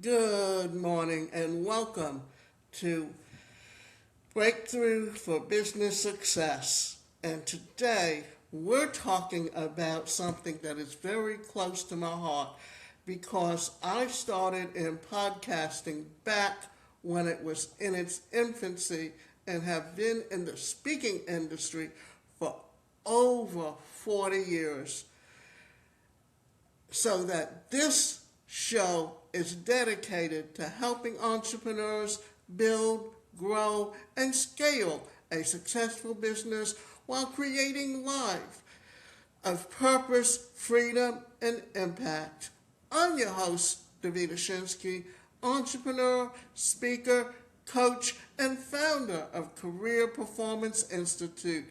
Good morning and welcome to Breakthrough for Business Success. And today we're talking about something that is very close to my heart because I started in podcasting back when it was in its infancy and have been in the speaking industry for over 40 years. So that this show is dedicated to helping entrepreneurs build, grow, and scale a successful business while creating life of purpose, freedom, and impact. I'm your host, Davida Shensky, entrepreneur, speaker, coach, and founder of Career Performance Institute.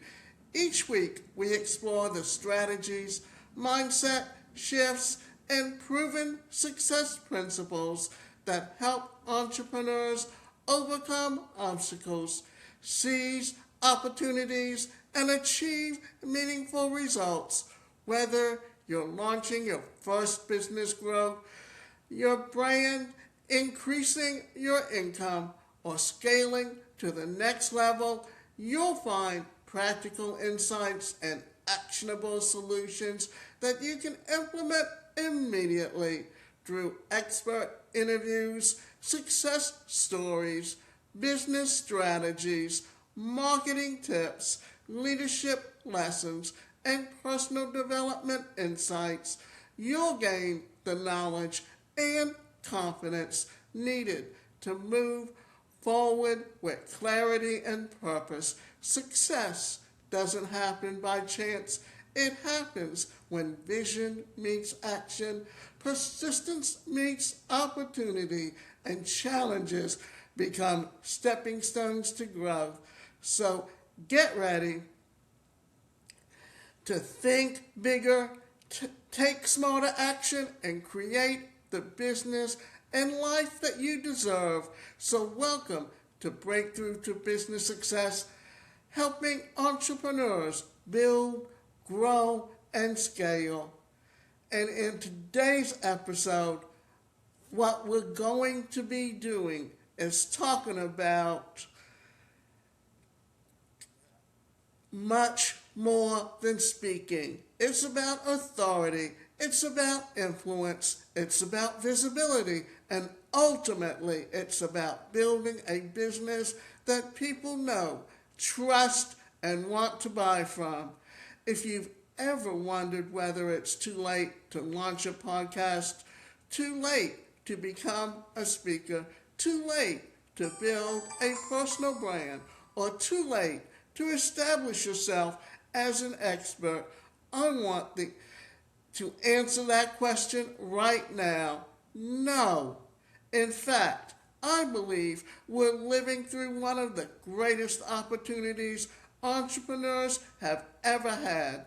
Each week, we explore the strategies, mindset, shifts, and proven success principles that help entrepreneurs overcome obstacles, seize opportunities, and achieve meaningful results. Whether you're launching your first business growth, your brand, increasing your income, or scaling to the next level, you'll find practical insights and actionable solutions that you can implement immediately through expert interviews, success stories, business strategies, marketing tips, leadership lessons, and personal development insights. You'll gain the knowledge and confidence needed to move forward with clarity and purpose. Success doesn't happen by chance. It happens when vision meets action, persistence meets opportunity, and challenges become stepping stones to growth. So get ready to think bigger, take smarter action, and create the business and life that you deserve. So welcome to Breakthrough to Business Success, helping entrepreneurs build, grow, and scale. And in today's episode, what we're going to be doing is talking about much more than speaking. It's about authority. It's about influence. It's about visibility. And ultimately, it's about building a business that people know, trust, and want to buy from. If you've ever wondered whether it's too late to launch a podcast, too late to become a speaker, too late to build a personal brand, or too late to establish yourself as an expert, I want to answer that question right now. No. In fact, I believe we're living through one of the greatest opportunities entrepreneurs have ever had.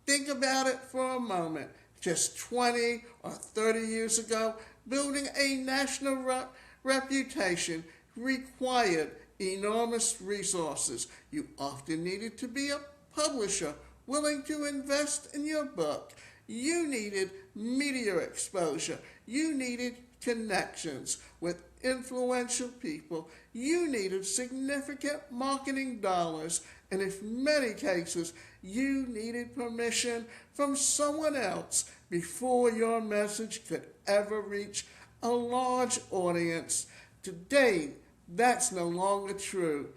Think about it for a moment. Just 20 or 30 years ago, building a national reputation required enormous resources. You often needed to be a publisher willing to invest in your book. You needed media exposure. You needed connections with influential people. You needed significant marketing dollars, and in many cases, you needed permission from someone else before your message could ever reach a large audience. Today, that's no longer true.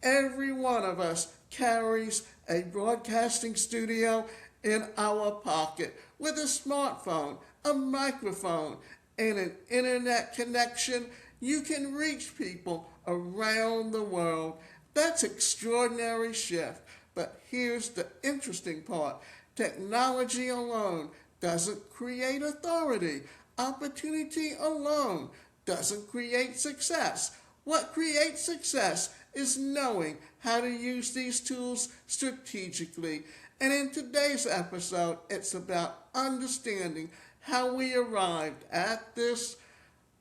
Every one of us carries a broadcasting studio in our pocket with a smartphone, a microphone, and an internet connection. You can reach people around the world. That's extraordinary shift. But here's the interesting part. Technology alone doesn't create authority. Opportunity alone doesn't create success. What creates success is knowing how to use these tools strategically. And in today's episode, it's about understanding how we arrived at this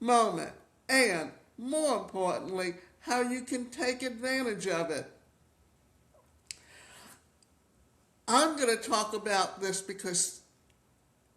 moment, and more importantly, how you can take advantage of it. I'm going to talk about this because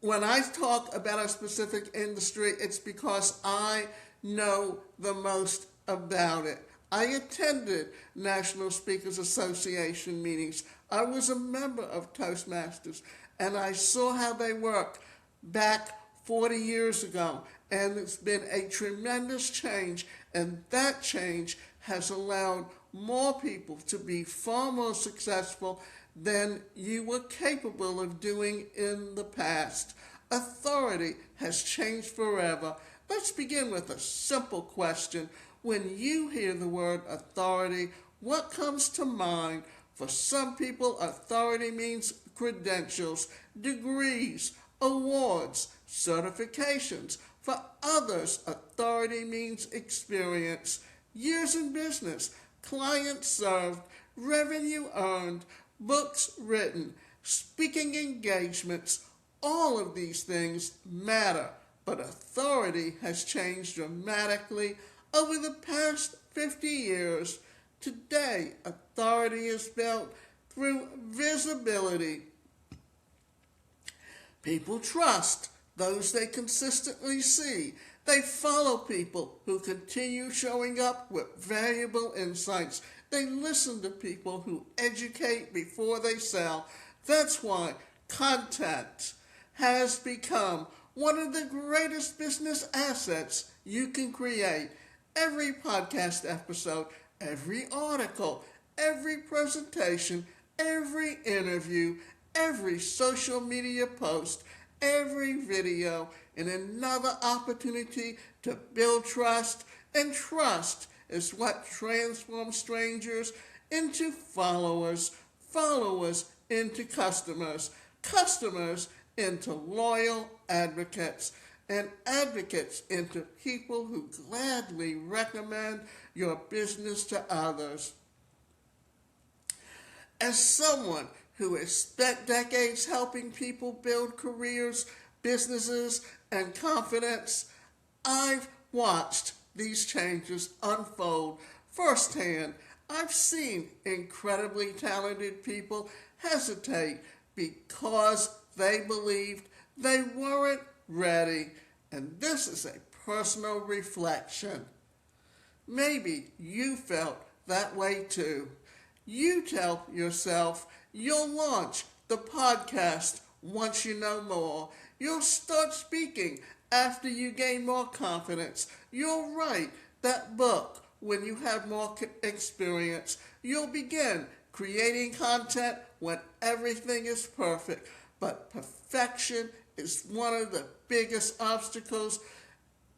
when I talk about a specific industry, it's because I know the most about it. I attended National Speakers Association meetings. I was a member of Toastmasters, and I saw how they work back 40 years ago. And it's been a tremendous change, and that change has allowed more people to be far more successful than you were capable of doing in the past. Authority has changed forever. Let's begin with a simple question. When you hear the word authority, what comes to mind? For some people, authority means credentials, degrees, awards, certifications. For others, authority means experience, years in business, clients served, revenue earned, books written, speaking engagements. All of these things matter, but authority has changed dramatically over the past 50 years. Today, authority is built through visibility. People trust those they consistently see. They follow people who continue showing up with valuable insights. They listen to people who educate before they sell. That's why content has become one of the greatest business assets you can create. Every podcast episode, every article, every presentation, every interview, every social media post, every video, and another opportunity to build trust. And trust is what transforms strangers into followers, followers into customers, customers into loyal advocates, and advocates into people who gladly recommend your business to others. As someone who has spent decades helping people build careers, businesses, and confidence, I've watched these changes unfold firsthand. I've seen incredibly talented people hesitate because they believed they weren't ready. And this is a personal reflection. Maybe you felt that way too. You tell yourself you'll launch the podcast once you know more. You'll start speaking after you gain more confidence. You'll write that book when you have more experience. You'll begin creating content when everything is perfect. But perfection is one of the biggest obstacles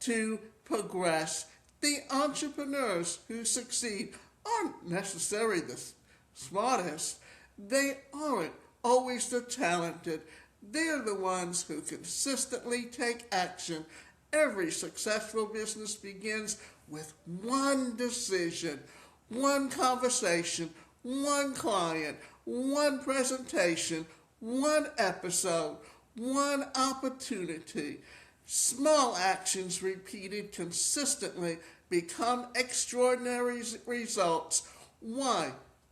to progress. The entrepreneurs who succeed aren't necessarily the smartest. They aren't always the talented. They're the ones who consistently take action. Every successful business begins with one decision, one conversation, one client, one presentation, one episode, one opportunity. Small actions repeated consistently become extraordinary results. Why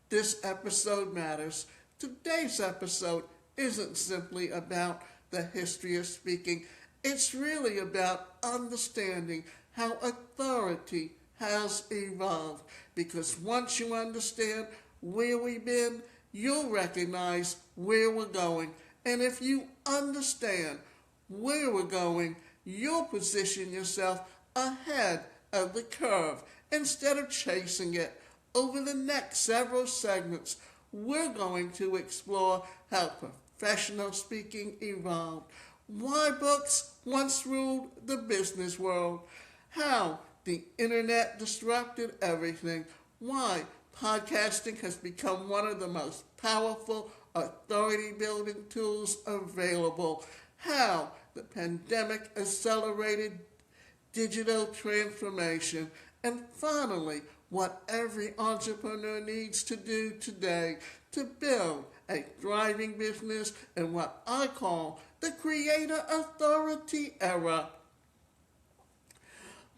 this episode matters. Today's episode isn't simply about the history of speaking. It's really about understanding how authority has evolved. Because once you understand where we've been, you'll recognize where we're going. And if you understand where we're going, you'll position yourself ahead of the curve instead of chasing it. Over the next several segments, we're going to explore how professional speaking evolved, why books once ruled the business world, how the internet disrupted everything, why podcasting has become one of the most powerful authority-building tools available, how the pandemic accelerated digital transformation, and finally, what every entrepreneur needs to do today to build a thriving business in what I call the creator authority era.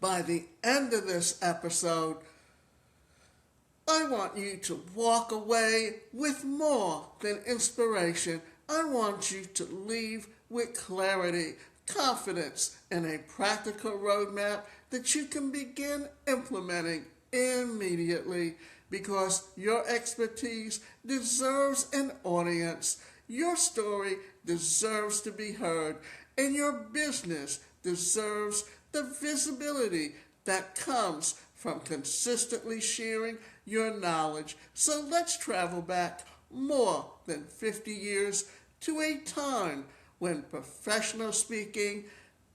By the end of this episode, I want you to walk away with more than inspiration. I want you to leave with clarity, confidence, and a practical roadmap that you can begin implementing immediately, because your expertise deserves an audience. Your story deserves to be heard, and your business deserves the visibility that comes from consistently sharing your knowledge. So let's travel back more than 50 years to a time when professional speaking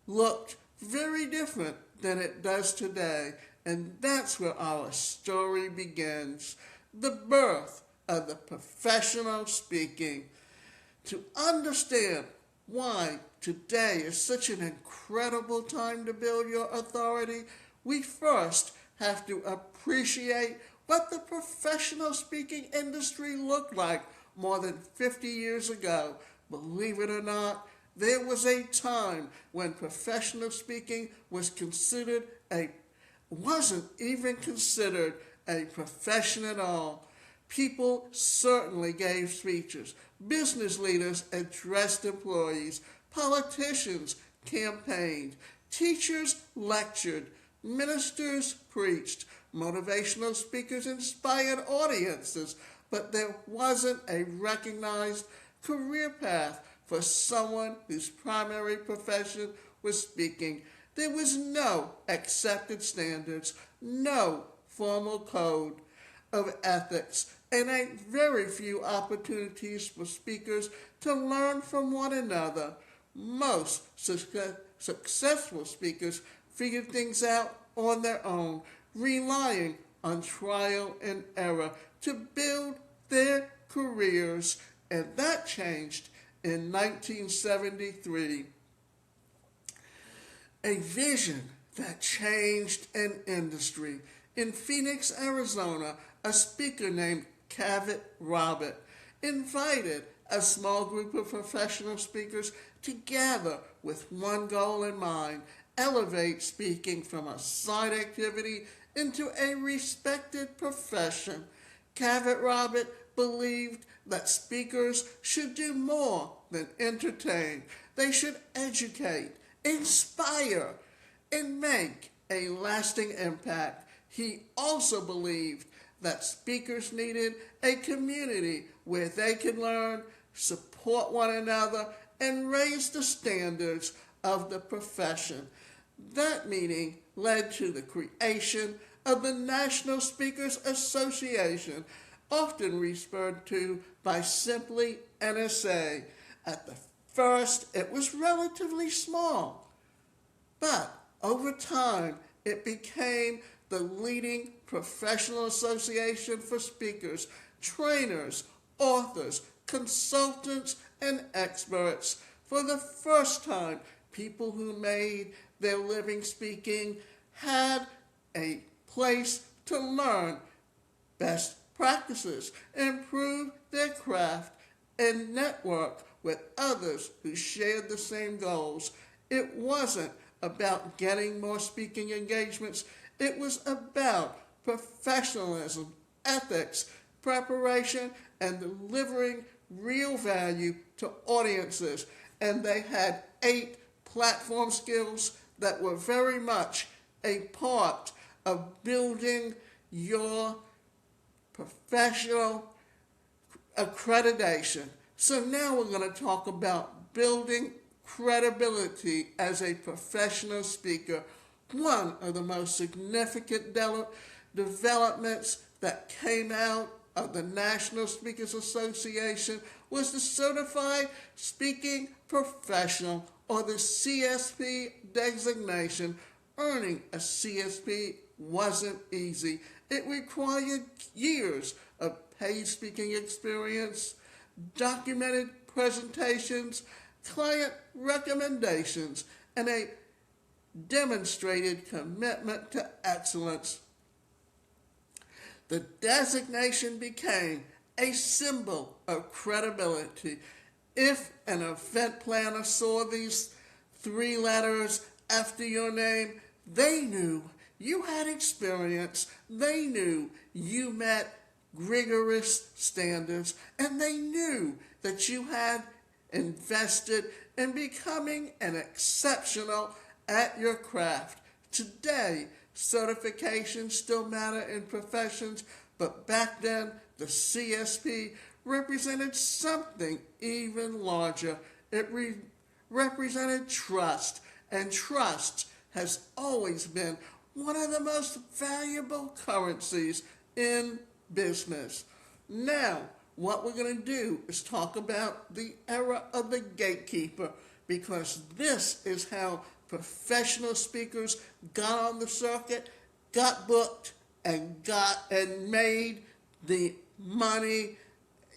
looked very different than it does today. And that's where our story begins. The birth of the professional speaking. To understand why today is such an incredible time to build your authority, we first have to appreciate what the professional speaking industry looked like more than 50 years ago. Believe it or not, there was a time when professional speaking wasn't even considered a profession at all. People certainly gave speeches. Business leaders addressed employees. Politicians campaigned. Teachers lectured. Ministers preached. Motivational speakers inspired audiences. But there wasn't a recognized career path for someone whose primary profession was speaking. There was no accepted standards, no formal code of ethics, and a very few opportunities for speakers to learn from one another. Most successful speakers figured things out on their own, relying on trial and error to build their careers, and that changed in 1973. A vision that changed an industry. In Phoenix, Arizona, a speaker named Davida Shensky invited a small group of professional speakers to gather with one goal in mind: elevate speaking from a side activity into a respected profession. Davida Shensky believed that speakers should do more than entertain. They should educate, inspire, and make a lasting impact. He also believed that speakers needed a community where they could learn, support one another, and raise the standards of the profession. That meeting led to the creation of the National Speakers Association, often referred to by simply NSA. At the first, it was relatively small, but over time, it became the leading professional association for speakers, trainers, authors, consultants, and experts. For the first time, people who made their living speaking had a place to learn best practices, improve their craft, and network with others who shared the same goals. It wasn't about getting more speaking engagements. It was about professionalism, ethics, preparation, and delivering real value to audiences. And they had 8 platform skills that were very much a part of building your professional accreditation. So now we're going to talk about building credibility as a professional speaker. One of the most significant developments that came out of the National Speakers Association was the Certified Speaking Professional, or the CSP designation. Earning a CSP wasn't easy. It required years of paid speaking experience, documented presentations, client recommendations, and a demonstrated commitment to excellence. The designation became a symbol of credibility. If an event planner saw these 3 letters after your name, they knew you had experience, they knew you met rigorous standards, and they knew that you had invested in becoming an exceptional at your craft. Today, certifications still matter in professions, but back then, the CSP represented something even larger. It represented trust, and trust has always been one of the most valuable currencies in business. Now, what we're going to do is talk about the era of the gatekeeper, because this is how professional speakers got on the circuit, got booked, and made the money.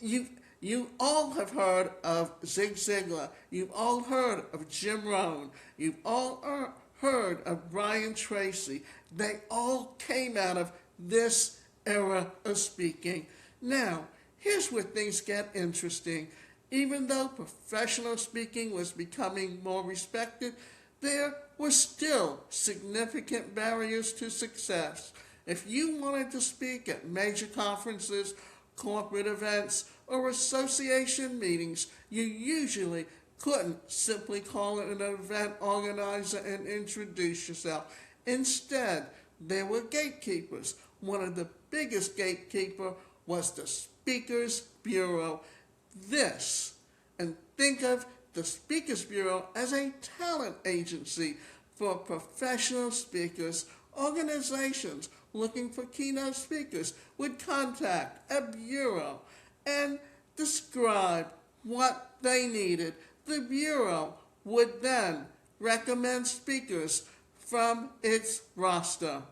You all have heard of Zig Ziglar. You've all heard of Jim Rohn. You've all heard of Brian Tracy. They all came out of this era of speaking. Now, here's where things get interesting. Even though professional speaking was becoming more respected, there were still significant barriers to success. If you wanted to speak at major conferences, corporate events, or association meetings, you usually couldn't simply call it an event organizer and introduce yourself. Instead, there were gatekeepers. One of the biggest gatekeeper was the Speakers Bureau. And think of the Speakers Bureau as a talent agency for professional speakers. Organizations looking for keynote speakers would contact a bureau and describe what they needed. The bureau would then recommend speakers from its roster.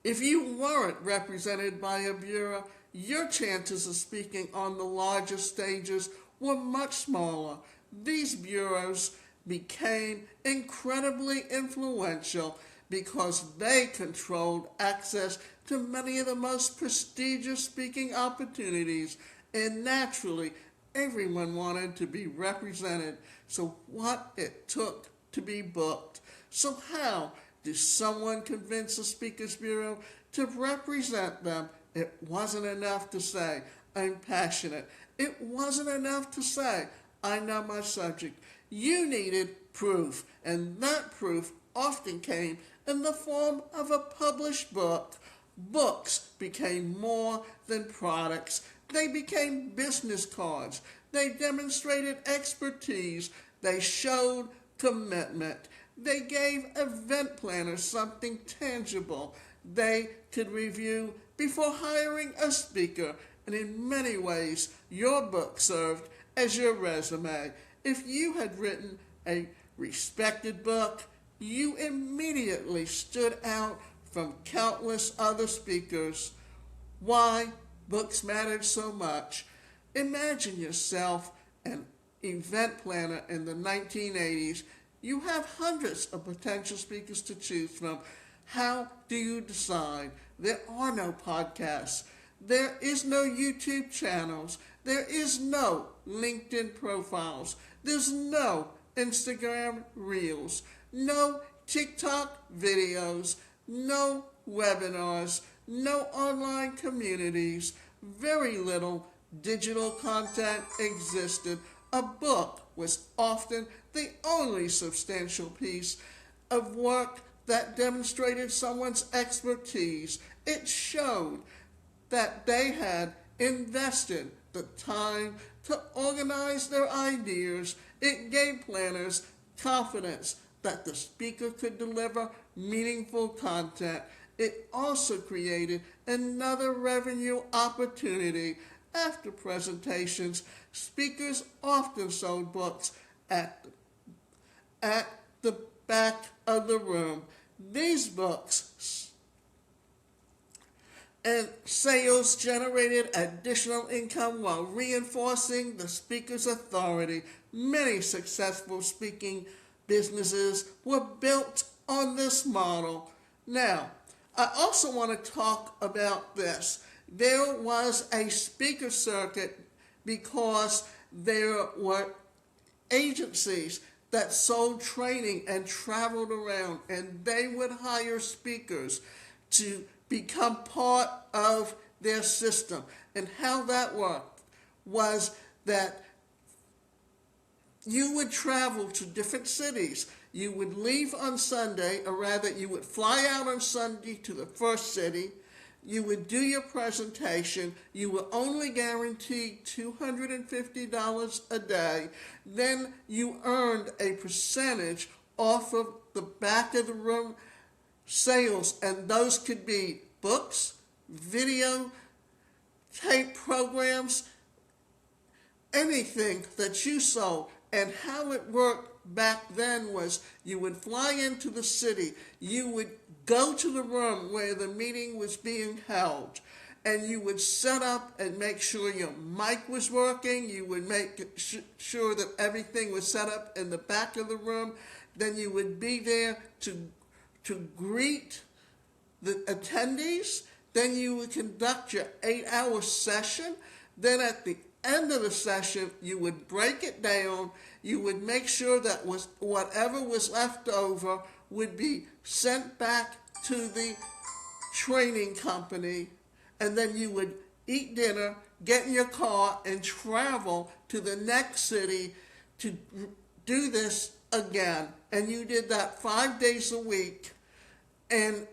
If you weren't represented by a bureau, your chances of speaking on the larger stages were much smaller. These bureaus became incredibly influential because they controlled access to many of the most prestigious speaking opportunities, and naturally, everyone wanted to be represented. So what it took to be booked. So how did someone convince the Speakers Bureau to represent them? It wasn't enough to say, I'm passionate. It wasn't enough to say, I know my subject. You needed proof, and that proof often came in the form of a published book. Books became more than products. They became business cards. They demonstrated expertise. They showed commitment. They gave event planners something tangible they could review before hiring a speaker. And in many ways, your book served as your resume. If you had written a respected book, you immediately stood out from countless other speakers. Why books mattered so much? Imagine yourself an event planner in the 1980s. You have hundreds of potential speakers to choose from. How do you decide? There are no podcasts. There is no YouTube channels. There is no LinkedIn profiles. There's no Instagram Reels. No TikTok videos. No webinars. No online communities. Very little digital content existed. A book was often the only substantial piece of work that demonstrated someone's expertise. It showed that they had invested the time to organize their ideas. It gave planners confidence that the speaker could deliver meaningful content. It also created another revenue opportunity. After presentations, speakers often sold books at the back of the room. These books and sales generated additional income while reinforcing the speaker's authority. Many successful speaking businesses were built on this model. Now, I also want to talk about this. There was a speaker circuit because there were agencies that sold training and traveled around, and they would hire speakers to become part of their system. And how that worked was that you would travel to different cities. You would leave on Sunday, or rather you would fly out on Sunday to the first city. You would do your presentation. You were only guaranteed $250 a day. Then you earned a percentage off of the back of the room sales, and those could be books, video, tape programs, anything that you sold. And how it worked back then was you would fly into the city, you would go to the room where the meeting was being held, and you would set up and make sure your mic was working. You would make sure that everything was set up in the back of the room. Then you would be there to greet the attendees. Then you would conduct your 8-hour session. Then at the end of the session, you would break it down. You would make sure that whatever was left over would be sent back to the training company. And then you would eat dinner, get in your car, and travel to the next city to do this again. And you did that 5 days a week, and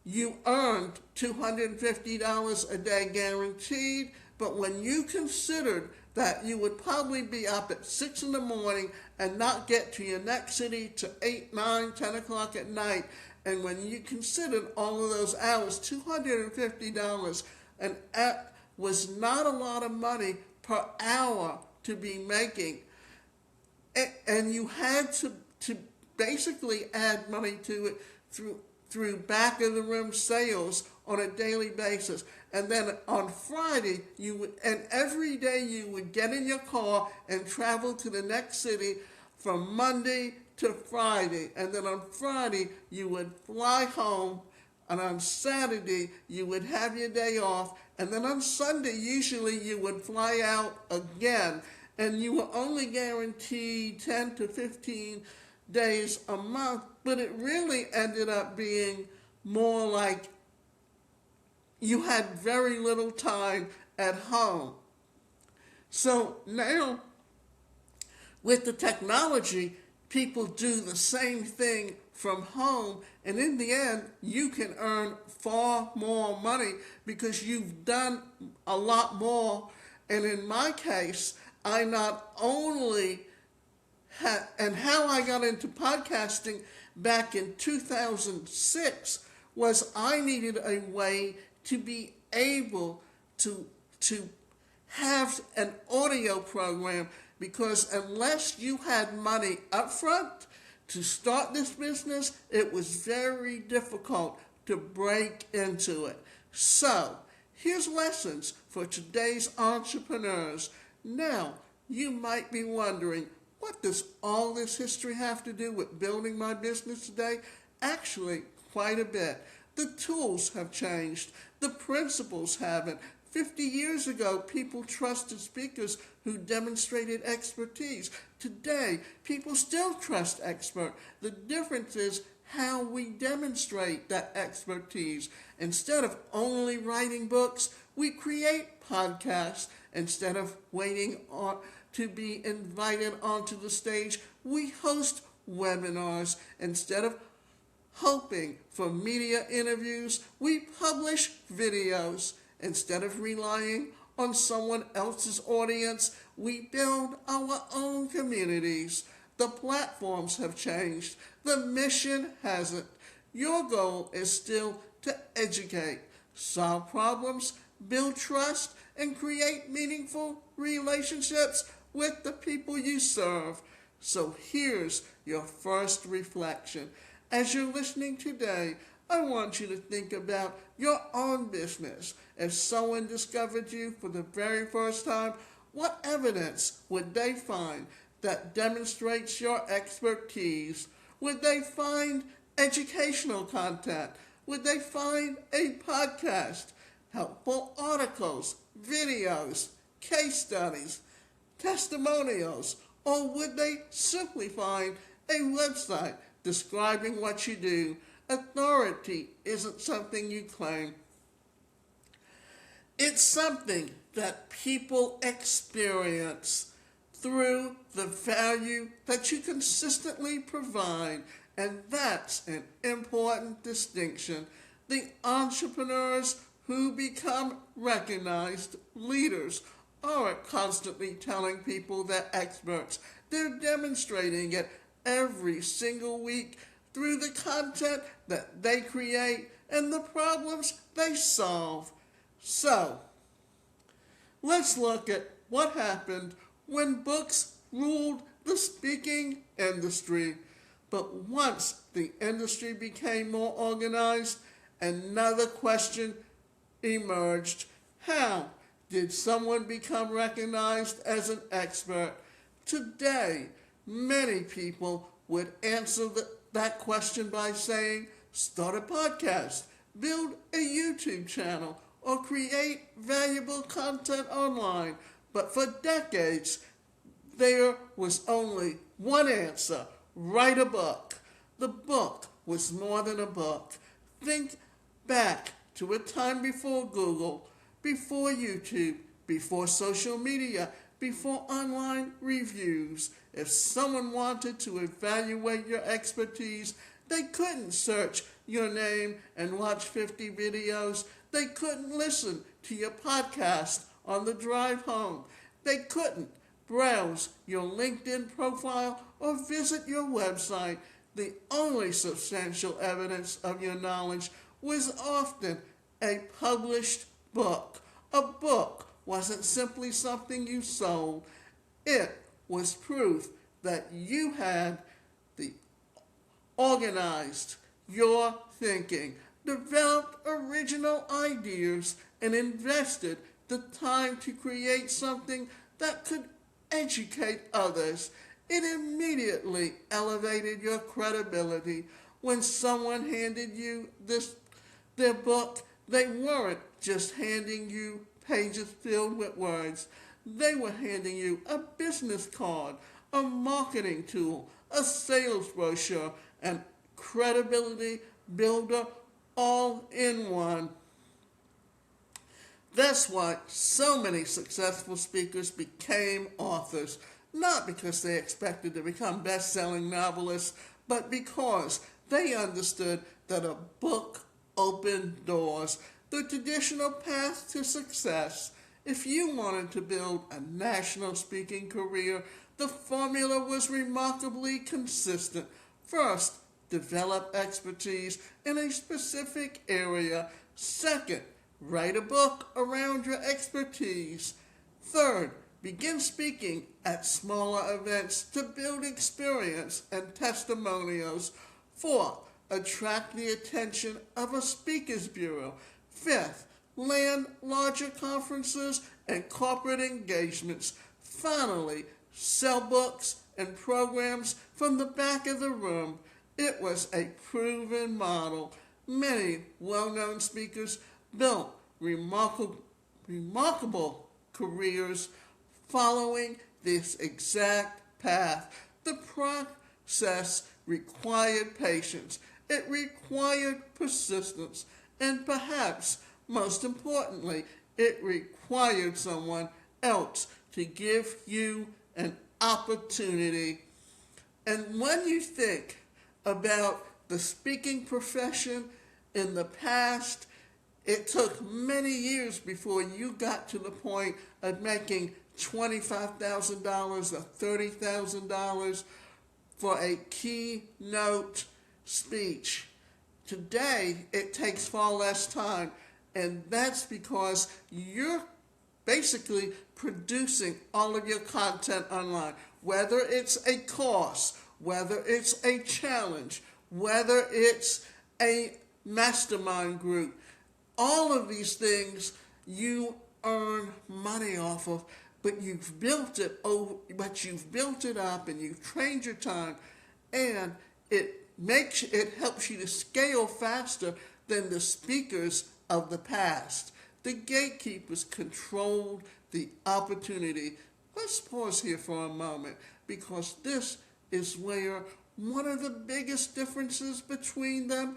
you earned $250 a day guaranteed. But when you considered that you would probably be up at 6 in the morning and not get to your next city to 8, 9, 10 o'clock at night, and when you considered all of those hours, $250 was not a lot of money per hour to be making. And you had to basically add money to it through back of the room sales on a daily basis. And then on Friday, and every day you would get in your car and travel to the next city from Monday to Friday. And then on Friday, you would fly home. And on Saturday, you would have your day off. And then on Sunday, usually you would fly out again. And you were only guaranteed 10 to 15 days a month. But it really ended up being more like you had very little time at home. So now, with the technology, people do the same thing from home, and in the end, you can earn far more money because you've done a lot more. And in my case, I not only had, and how I got into podcasting back in 2006 was I needed a way to be able to have an audio program, because unless you had money up front to start this business, it was very difficult to break into it. So here's lessons for today's entrepreneurs. Now, you might be wondering, what does all this history have to do with building my business today? Actually, quite a bit. The tools have changed. The principles haven't. 50 years ago, people trusted speakers who demonstrated expertise. Today, people still trust experts. The difference is how we demonstrate that expertise. Instead of only writing books, we create podcasts. Instead of waiting to be invited onto the stage, we host webinars. Instead of hoping for media interviews, we publish videos. Instead of relying on someone else's audience, we build our own communities. The platforms have changed. The mission hasn't. Your goal is still to educate, solve problems, build trust, and create meaningful relationships with the people you serve. So here's your first reflection. As you're listening today, I want you to think about your own business. If someone discovered you for the very first time, what evidence would they find that demonstrates your expertise? Would they find educational content? Would they find a podcast, helpful articles, videos, case studies, testimonials? Or would they simply find a website describing what you do? Authority isn't something you claim. It's something that people experience. through the value that you consistently provide. And that's an important distinction. The entrepreneurs who become recognized leaders aren't constantly telling people they're experts. They're demonstrating it every single week through the content that they create and the problems they solve. So, let's look at what happened when books ruled the speaking industry. But once the industry became more organized, another question emerged. How did someone become recognized as an expert? Today, many people would answer that question by saying, start a podcast, build a YouTube channel, or create valuable content online. But for decades, there was only one answer: write a book. The book was more than a book. Think back to a time before Google, before YouTube, before social media, before online reviews. If someone wanted to evaluate your expertise, they couldn't search your name and watch 50 videos. They couldn't listen to your podcast on the drive home. They couldn't browse your LinkedIn profile or visit your website. The only substantial evidence of your knowledge was often a published book. A book wasn't simply something you sold. It was proof that you had organized your thinking, developed original ideas, and invested the time to create something that could educate others. It immediately elevated your credibility. When someone handed you their book, they weren't just handing you pages filled with words. They were handing you a business card, a marketing tool, a sales brochure, and credibility builder all in one. That's why so many successful speakers became authors, not because they expected to become best-selling novelists, but because they understood that a book opened doors, the traditional path to success. If you wanted to build a national speaking career, the formula was remarkably consistent. First, develop expertise in a specific area. Second, write a book around your expertise. Third, begin speaking at smaller events to build experience and testimonials. Fourth, attract the attention of a speakers bureau. Fifth, land larger conferences and corporate engagements. Finally, sell books and programs from the back of the room. It was a proven model. Many well-known speakers built remarkable careers following this exact path. The process required patience. It required persistence. And perhaps most importantly, it required someone else to give you an opportunity. And when you think about the speaking profession in the past, it took many years before you got to the point of making $25,000 or $30,000 for a keynote speech. Today, it takes far less time, and that's because you're basically producing all of your content online, whether it's a course, whether it's a challenge, whether it's a mastermind group. All of these things you earn money off of, but you've built it up and you've trained your time, and it helps you to scale faster than the speakers of the past. The gatekeepers controlled the opportunity. Let's pause here for a moment, because this is where one of the biggest differences between them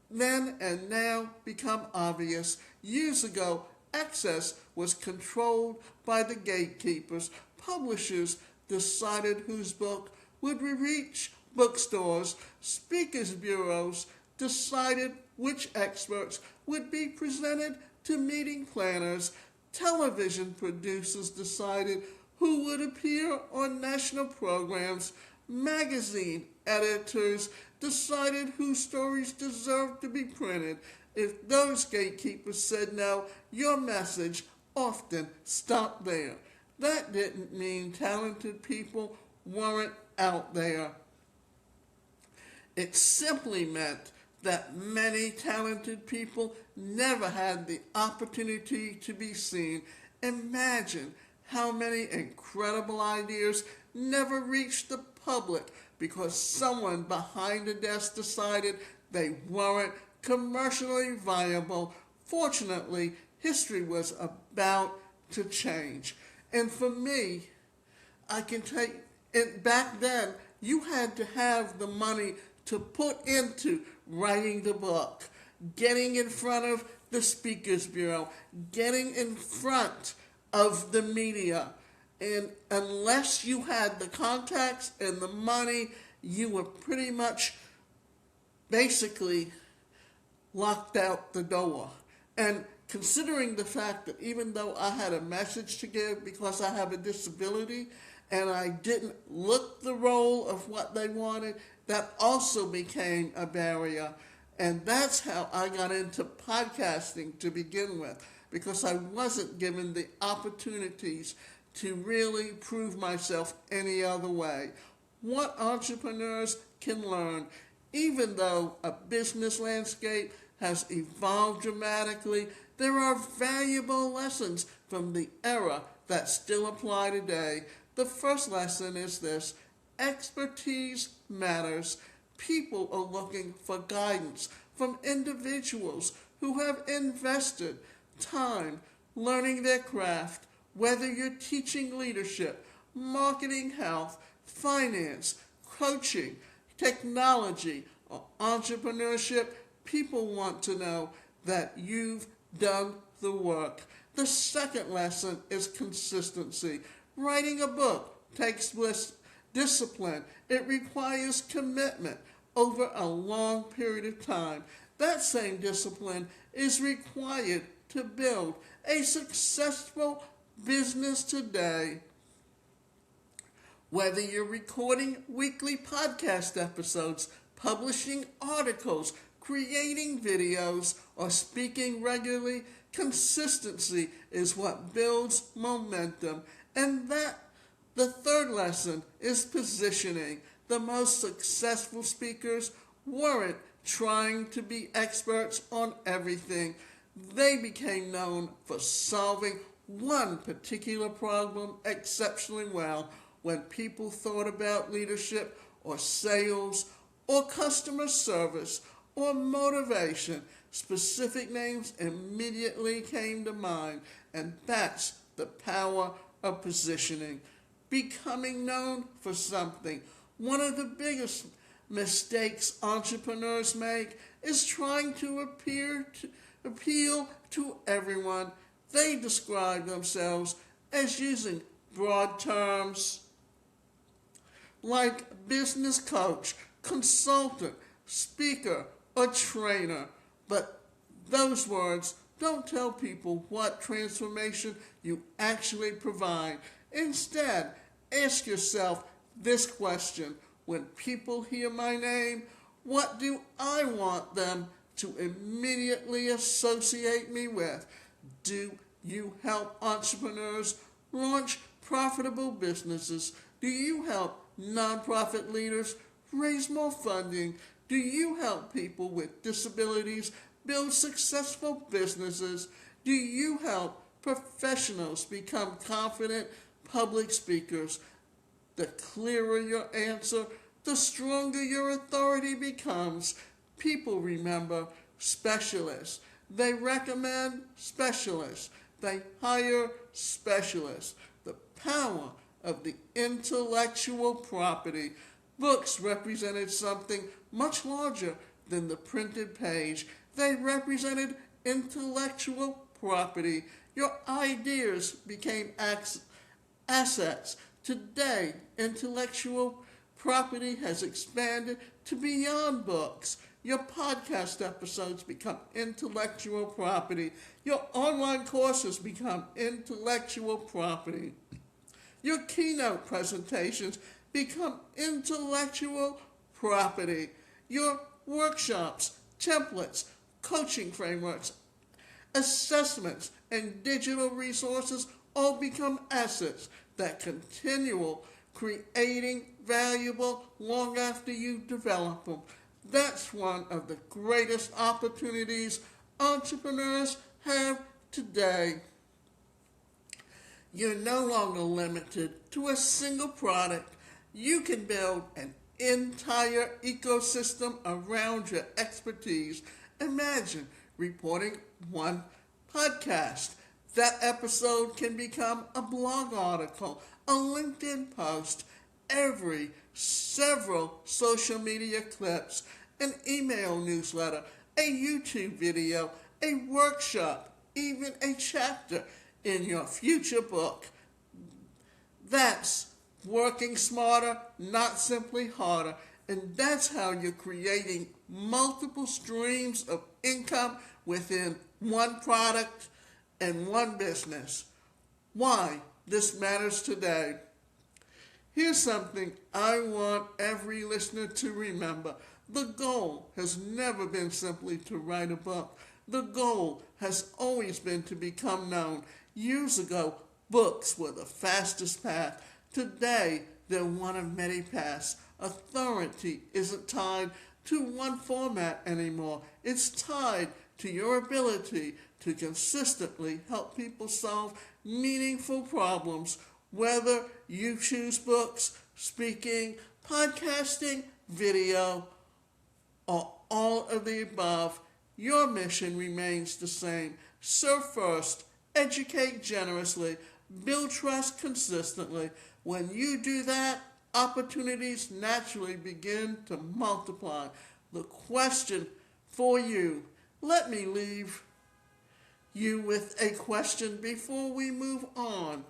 then and now become obvious. Years ago, access was controlled by the gatekeepers. Publishers decided whose book would reach bookstores. Speakers bureaus decided which experts would be presented to meeting planners. Television producers decided who would appear on national programs. Magazine editors decided whose stories deserved to be printed. If those gatekeepers said no, your message often stopped there. That didn't mean talented people weren't out there. It simply meant that many talented people never had the opportunity to be seen. Imagine how many incredible ideas never reached the public because someone behind the desk decided they weren't commercially viable. Fortunately, history was about to change. And for me, I can take it back then, you had to have the money to put into writing the book, getting in front of the Speakers Bureau, getting in front of the media. And unless you had the contacts and the money, you were pretty much basically locked out the door. And considering the fact that even though I had a message to give because I have a disability and I didn't look the role of what they wanted, that also became a barrier. And that's how I got into podcasting to begin with, because I wasn't given the opportunities to really prove myself any other way. What entrepreneurs can learn, even though a business landscape has evolved dramatically, there are valuable lessons from the era that still apply today. The first lesson is this: expertise matters. People are looking for guidance from individuals who have invested time learning their craft, whether you're teaching leadership, marketing, health, finance, coaching, technology, or entrepreneurship. People want to know that you've done the work. The second lesson is consistency. Writing a book takes discipline. It requires commitment over a long period of time. That same discipline is required to build a successful business today. Whether you're recording weekly podcast episodes, publishing articles, creating videos, or speaking regularly, consistency is what builds momentum. And the third lesson is positioning. The most successful speakers weren't trying to be experts on everything. They became known for solving one particular problem exceptionally well. When people thought about leadership or sales or customer service or motivation, specific names immediately came to mind. And that's the power of positioning. Becoming known for something. One of the biggest mistakes entrepreneurs make is trying to appeal to everyone. They describe themselves as using broad terms like business coach, consultant, speaker, or trainer. But those words don't tell people what transformation you actually provide. Instead, ask yourself this question: when people hear my name, what do I want them to immediately associate me with? Do you help entrepreneurs launch profitable businesses? Do you help nonprofit leaders raise more funding? Do you help people with disabilities build successful businesses? Do you help professionals become confident public speakers? The clearer your answer, the stronger your authority becomes. People remember specialists. They recommend specialists. They hire specialists. The power of the intellectual property. Books represented something much larger than the printed page. They represented intellectual property. Your ideas became assets Today, intellectual property has expanded to beyond books. Your podcast episodes become intellectual property. Your online courses become intellectual property. Your keynote presentations become intellectual property. Your workshops, templates, coaching frameworks, assessments, and digital resources all become assets that continue creating valuable long after you develop them. That's one of the greatest opportunities entrepreneurs have today. You're no longer limited to a single product. You can build an entire ecosystem around your expertise. Imagine reporting one podcast. That episode can become a blog article, a LinkedIn post, several social media clips, an email newsletter, a YouTube video, a workshop, even a chapter in your future book. That's working smarter, not simply harder. And that's how you're creating multiple streams of income within one product and one business. Why this matters today. Here's something I want every listener to remember. The goal has never been simply to write a book. The goal has always been to become known. Years ago, books were the fastest path. Today, they're one of many paths. Authority isn't tied to one format anymore. It's tied to your ability to consistently help people solve meaningful problems, whether you choose books, speaking, podcasting, video, or all of the above. Your mission remains the same. Serve first, educate generously, build trust consistently. When you do that, opportunities naturally begin to multiply. The question for you, let me leave you with a question before we move on.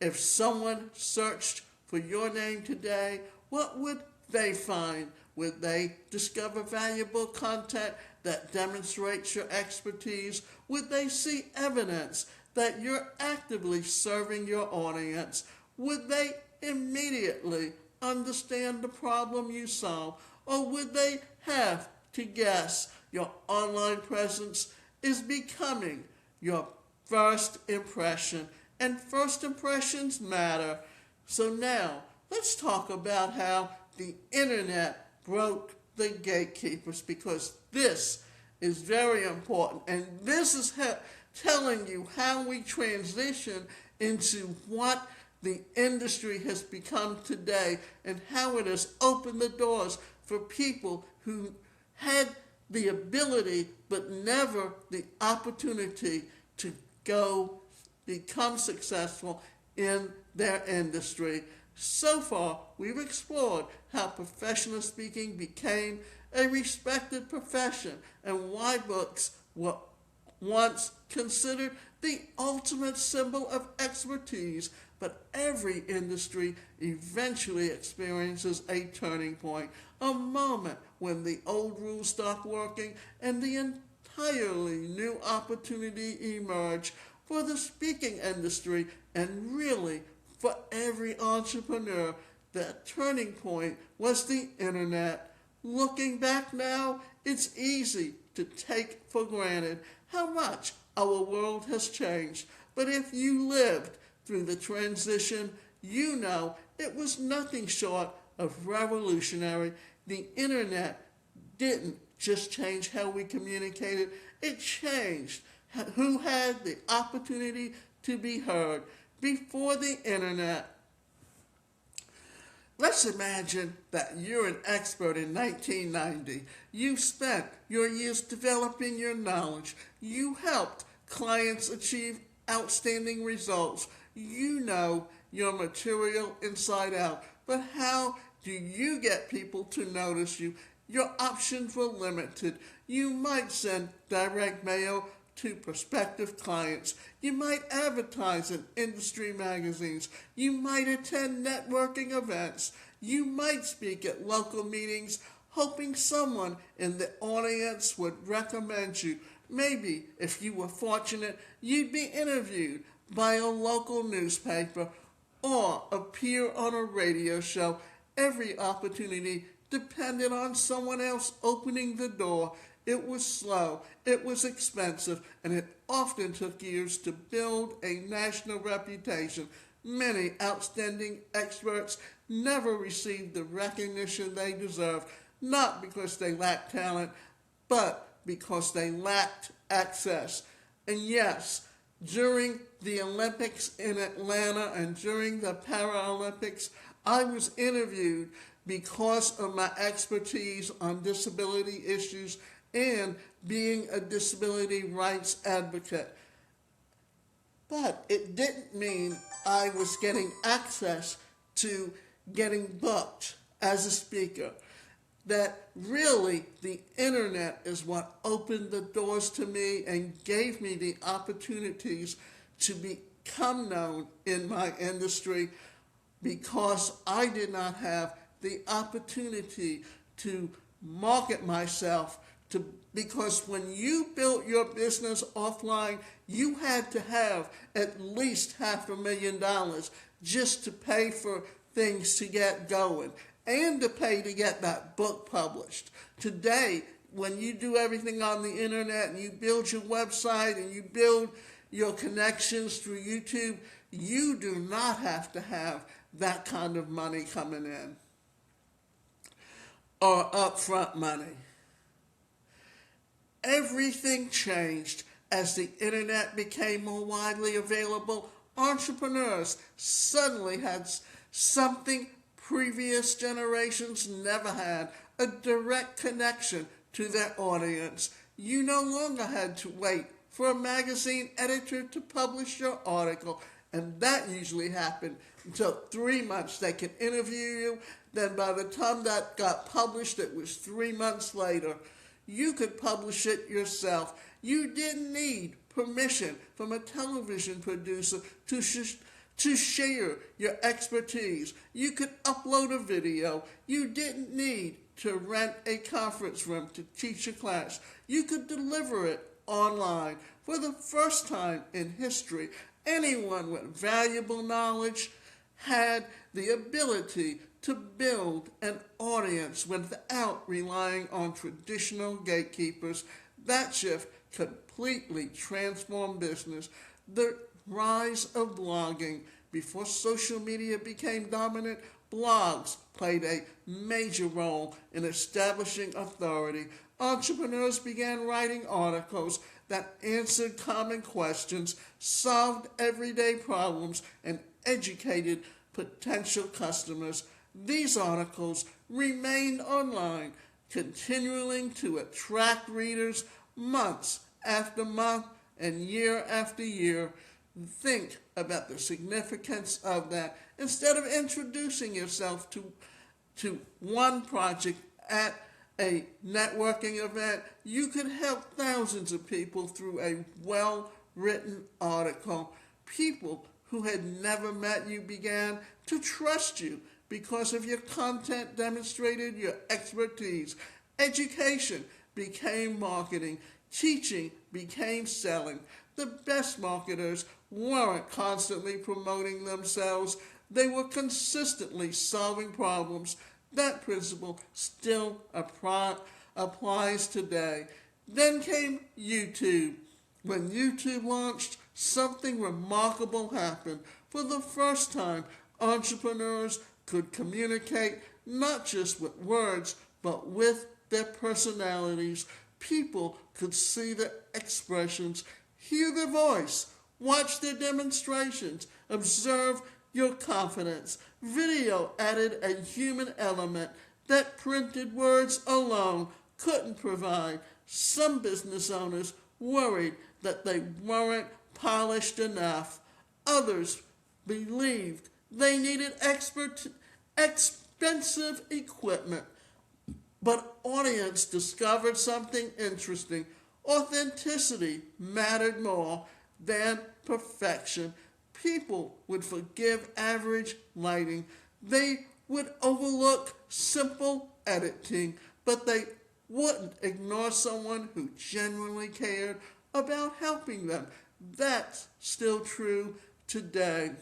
If someone searched for your name today, what would they find? Would they discover valuable content that demonstrates your expertise? Would they see evidence that you're actively serving your audience? Would they immediately understand the problem you solve? Or would they have to guess your online presence is becoming your first impression? And first impressions matter. So now, let's talk about how the internet broke the gatekeepers, because this is very important. And this is telling you how we transition into what the industry has become today and how it has opened the doors for people who had the ability but never the opportunity to go become successful in their industry. So far, we've explored how professional speaking became a respected profession and why books were once considered the ultimate symbol of expertise. But every industry eventually experiences a turning point, a moment when the old rules stop working and the entirely new opportunity emerge for the speaking industry and really for every entrepreneur. That turning point was the internet. Looking back now, it's easy to take for granted how much our world has changed. But if you lived through the transition, you know it was nothing short of revolutionary. The internet didn't just change how we communicated, it changed who had the opportunity to be heard. Before the internet, let's imagine that you're an expert in 1990. You spent your years developing your knowledge. You helped clients achieve outstanding results. You know your material inside out. But how do you get people to notice you? Your options were limited. You might send direct mail to prospective clients. You might advertise in industry magazines. You might attend networking events. You might speak at local meetings, hoping someone in the audience would recommend you. Maybe, if you were fortunate, you'd be interviewed by a local newspaper or appear on a radio show. Every opportunity depended on someone else opening the door. It was slow, it was expensive, and it often took years to build a national reputation. Many outstanding experts never received the recognition they deserved, not because they lacked talent, but because they lacked access. And yes, during the Olympics in Atlanta and during the Paralympics, I was interviewed because of my expertise on disability issues and being a disability rights advocate. But it didn't mean I was getting access to getting booked as a speaker. That really the internet is what opened the doors to me and gave me the opportunities to become known in my industry, because I did not have the opportunity to market myself. Because when you built your business offline, you had to have at least $500,000 just to pay for things to get going and to pay to get that book published. Today, when you do everything on the internet and you build your website and you build your connections through YouTube, you do not have to have that kind of money coming in or upfront money. Everything changed as the internet became more widely available. Entrepreneurs suddenly had something previous generations never had, a direct connection to their audience. You no longer had to wait for a magazine editor to publish your article, and that usually happened until 3 months. They could interview you, then by the time that got published, it was 3 months later. You could publish it yourself. You didn't need permission from a television producer to share your expertise. You could upload a video. You didn't need to rent a conference room to teach a class. You could deliver it online. For the first time in history, anyone with valuable knowledge had the ability to build an audience without relying on traditional gatekeepers. That shift completely transformed business. The rise of blogging. Before social media became dominant, blogs played a major role in establishing authority. Entrepreneurs began writing articles that answered common questions, solved everyday problems, and educated potential customers. These articles remained online, continuing to attract readers months after month and year after year. Think about the significance of that. Instead of introducing yourself to one project at a networking event, you could help thousands of people through a well-written article. People who had never met you began to trust you because of your content demonstrated your expertise. Education became marketing. Teaching became selling. The best marketers weren't constantly promoting themselves. They were consistently solving problems. That principle still applies today. Then came YouTube. When YouTube launched, something remarkable happened. For the first time, entrepreneurs could communicate not just with words, but with their personalities. People could see their expressions, hear their voice, watch their demonstrations, observe your confidence. Video added a human element that printed words alone couldn't provide. Some business owners worried that they weren't polished enough. Others believed they needed expensive equipment. But audience discovered something interesting. Authenticity mattered more than perfection. People would forgive average lighting. They would overlook simple editing, but they wouldn't ignore someone who genuinely cared about helping them. That's still true today.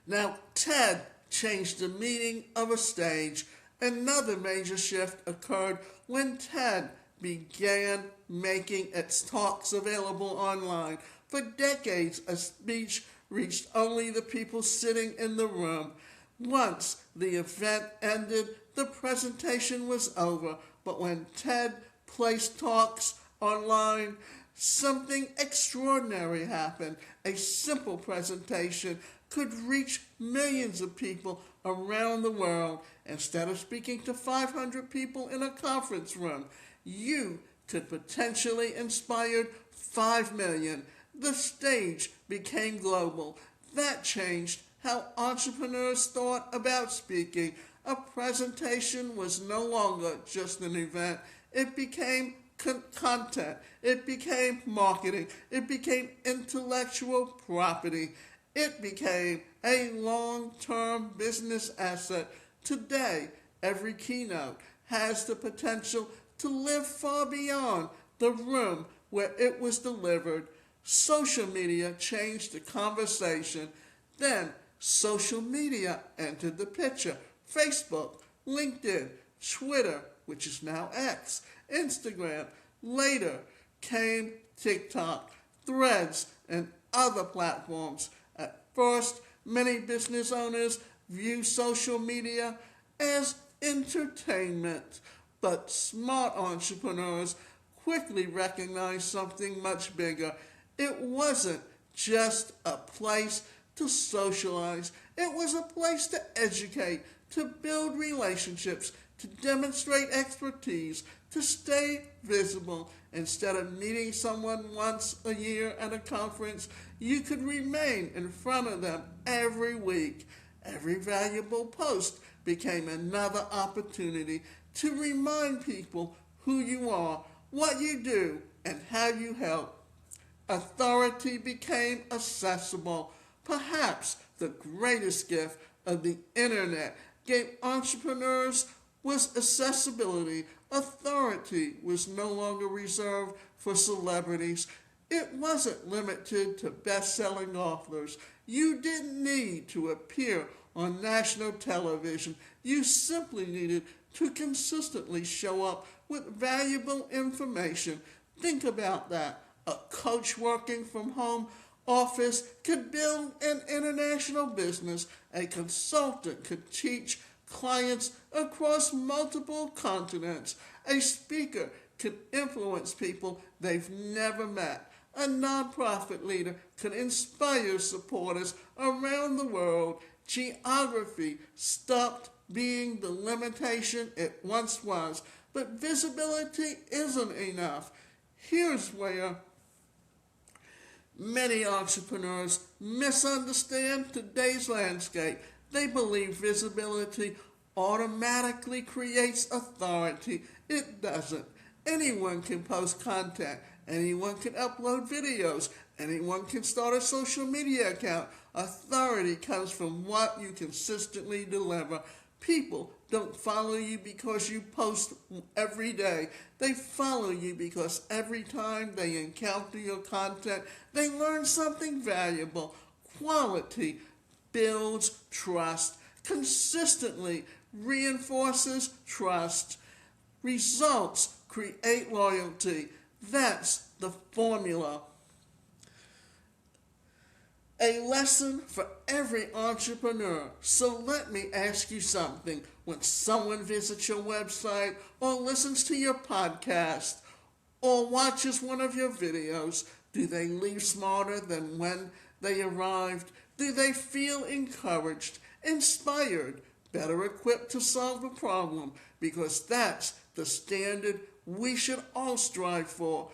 Now, TED changed the meaning of a stage. Another major shift occurred when TED began making its talks available online. For decades, a speech reached only the people sitting in the room. Once the event ended, the presentation was over. But when TED placed talks online, something extraordinary happened. A simple presentation could reach millions of people around the world. Instead of speaking to 500 people in a conference room, you could potentially inspire 5 million. The stage became global. That changed how entrepreneurs thought about speaking. A presentation was no longer just an event. It became content. It became marketing. It became intellectual property. It became a long-term business asset. Today, every keynote has the potential to live far beyond the room where it was delivered. Social media changed the conversation. Then, social media entered the picture. Facebook, LinkedIn, Twitter, which is now X, Instagram. Later came TikTok, Threads, and other platforms. At first, many business owners view social media as entertainment, but smart entrepreneurs quickly recognized something much bigger. It wasn't just a place to socialize. It was a place to educate, to build relationships, to demonstrate expertise, to stay visible. Instead of meeting someone once a year at a conference, you could remain in front of them every week. Every valuable post became another opportunity to remind people who you are, what you do, and how you help. Authority became accessible. Perhaps the greatest gift of the internet gave entrepreneurs was accessibility. Authority was no longer reserved for celebrities. It wasn't limited to best-selling authors. You didn't need to appear on national television. You simply needed to consistently show up with valuable information. Think about that. A coach working from home office could build an international business. A consultant could teach clients across multiple continents. A speaker could influence people they've never met. A nonprofit leader could inspire supporters around the world. Geography stopped being the limitation it once was, but visibility isn't enough. Here's where many entrepreneurs misunderstand today's landscape. They believe visibility automatically creates authority. It doesn't. Anyone can post content. Anyone can upload videos. Anyone can start a social media account. Authority comes from what you consistently deliver. People don't follow you because you post every day. They follow you because every time they encounter your content, they learn something valuable. Quality builds trust. Consistently reinforces trust. Results create loyalty. That's the formula. A lesson for every entrepreneur. So let me ask you something. When someone visits your website or listens to your podcast or watches one of your videos, do they leave smarter than when they arrived? Do they feel encouraged, inspired, better equipped to solve the problem? Because that's the standard we should all strive for.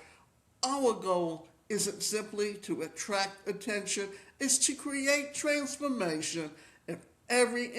Our goal isn't simply to attract attention, it's to create transformation. If every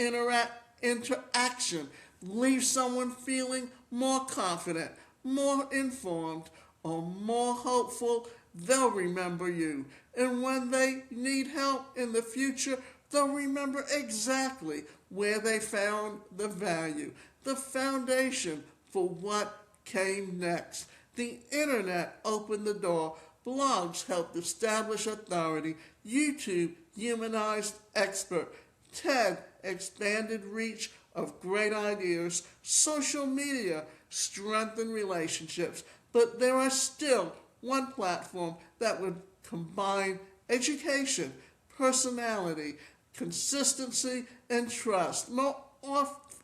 interaction leaves someone feeling more confident, more informed, or more hopeful, they'll remember you. And when they need help in the future, they'll remember exactly where they found the value, the foundation for what came next. The internet opened the door. Blogs helped establish authority. YouTube humanized expert. TED expanded reach of great ideas. Social media strengthened relationships. But there are still one platform that would combine education, personality, consistency, and trust more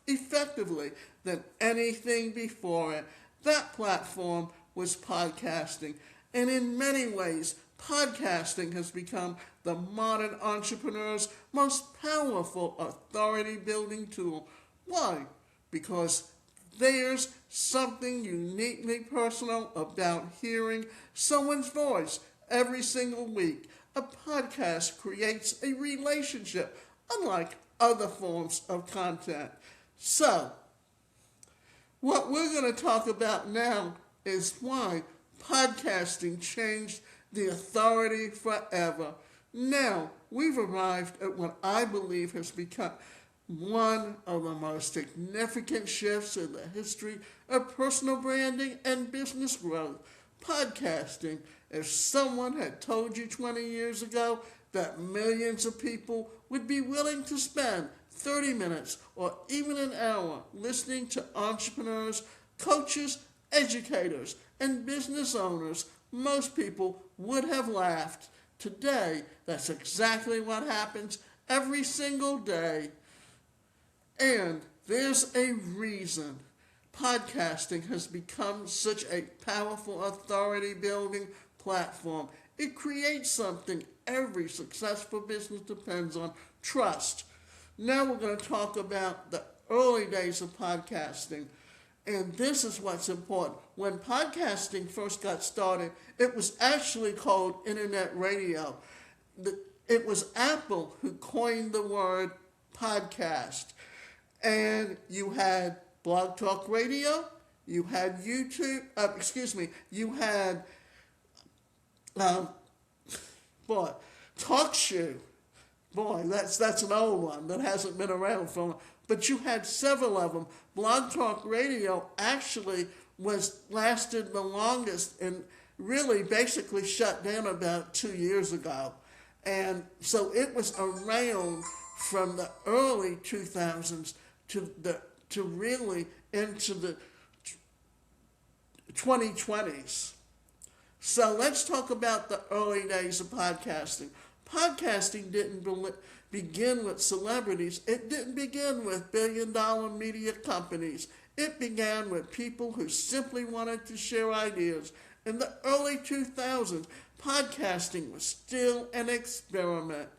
effectively than anything before it. That platform was podcasting. And in many ways, podcasting has become the modern entrepreneur's most powerful authority-building tool. Why? Because there's something uniquely personal about hearing someone's voice every single week. A podcast creates a relationship, unlike other forms of content. So, what we're going to talk about now is why podcasting changed the authority forever. Now, we've arrived at what I believe has become one of the most significant shifts in the history of personal branding and business growth. Podcasting. If someone had told you 20 years ago that millions of people would be willing to spend 30 minutes or even an hour listening to entrepreneurs, coaches, educators, and business owners, most people would have laughed. Today, that's exactly what happens every single day. And there's a reason podcasting has become such a powerful authority-building platform. It creates something every successful business depends on: trust. Now we're going to talk about the early days of podcasting. And this is what's important. When podcasting first got started, it was actually called internet radio. It was Apple who coined the word podcast. And you had Blog Talk Radio, you had YouTube, you had, Talk Shoe. Boy, that's an old one that hasn't been around for long. But you had several of them. Blog Talk Radio actually lasted the longest and really basically shut down about 2 years ago. And so it was around from the early 2000s to really into the 2020s. So let's talk about the early days of podcasting. Podcasting didn't begin with celebrities. It didn't begin with billion-dollar media companies. It began with people who simply wanted to share ideas. In the early 2000s, podcasting was still an experiment.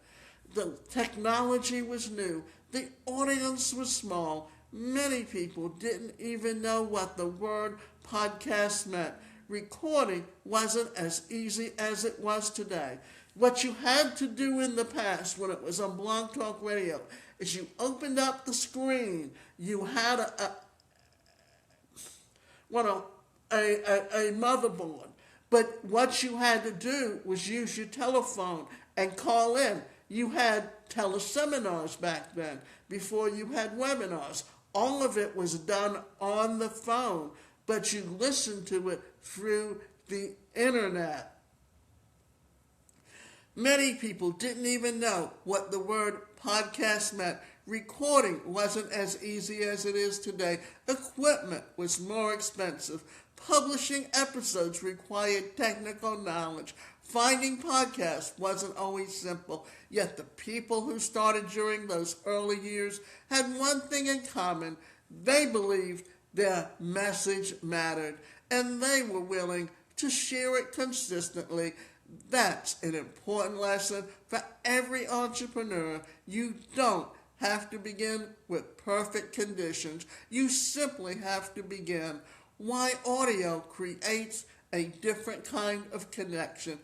The technology was new. The audience was small. Many people didn't even know what the word podcast meant. Recording wasn't as easy as it was today. What you had to do in the past when it was on Blog Talk Radio is you opened up the screen. You had a motherboard. But what you had to do was use your telephone and call in. You had teleseminars back then before you had webinars. All of it was done on the phone, but you listened to it through the internet. Many people didn't even know what the word podcast meant. Recording wasn't as easy as it is today. Equipment was more expensive. Publishing episodes required technical knowledge. Finding podcasts wasn't always simple. Yet the people who started during those early years had one thing in common. They believed their message mattered, and they were willing to share it consistently. That's an important lesson for every entrepreneur. You don't have to begin with perfect conditions. You simply have to begin. Why audio creates a different kind of connection.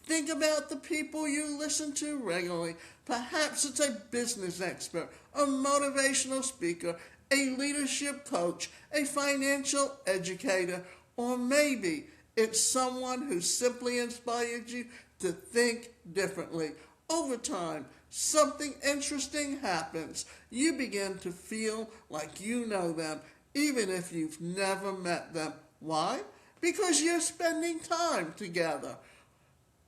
Think about the people you listen to regularly. Perhaps it's a business expert, a motivational speaker, a leadership coach, a financial educator, Or maybe it's someone who simply inspired you to think differently. Over time, something interesting happens. You begin to feel like you know them, even if you've never met them. Why? Because you're spending time together.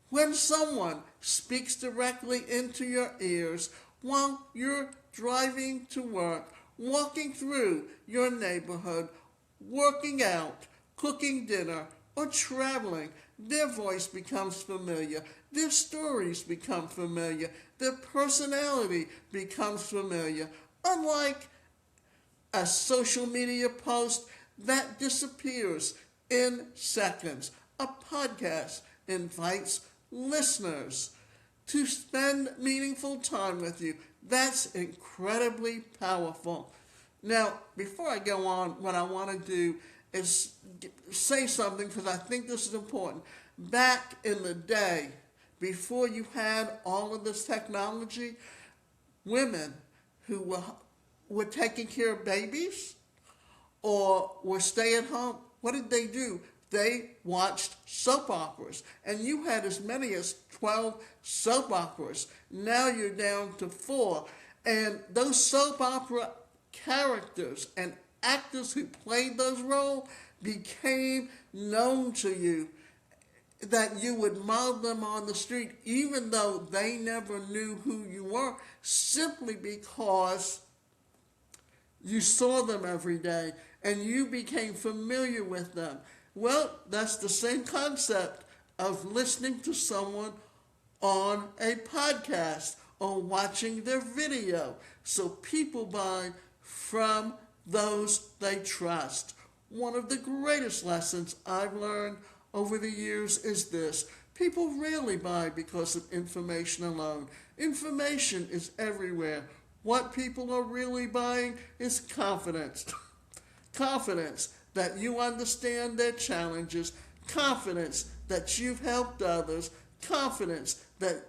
When someone speaks directly into your ears while you're driving to work, walking through your neighborhood, working out, cooking dinner, or traveling, their voice becomes familiar. Their stories become familiar. Their personality becomes familiar. Unlike a social media post that disappears in seconds, a podcast invites listeners to spend meaningful time with you. That's incredibly powerful. Now, before I go on, what I want to do is say something because I think this is important. Back in the day, before you had all of this technology, women who were taking care of babies or were stay at home, what did they do? They watched soap operas, and you had as many as 12 soap operas. Now you're down to 4, and those soap opera characters and actors who played those roles became known to you, that you would model them on the street even though they never knew who you were, simply because you saw them every day and you became familiar with them. Well, that's the same concept of listening to someone on a podcast or watching their video. So people buy from those they trust. One of the greatest lessons I've learned over the years is this: people rarely buy because of information alone. Information is everywhere. What people are really buying is confidence. Confidence that you understand their challenges, confidence that you've helped others, confidence that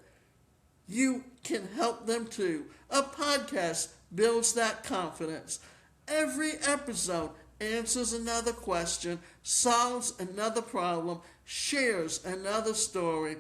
you can help them too. A podcast builds that confidence. Every episode answers another question, solves another problem, shares another story,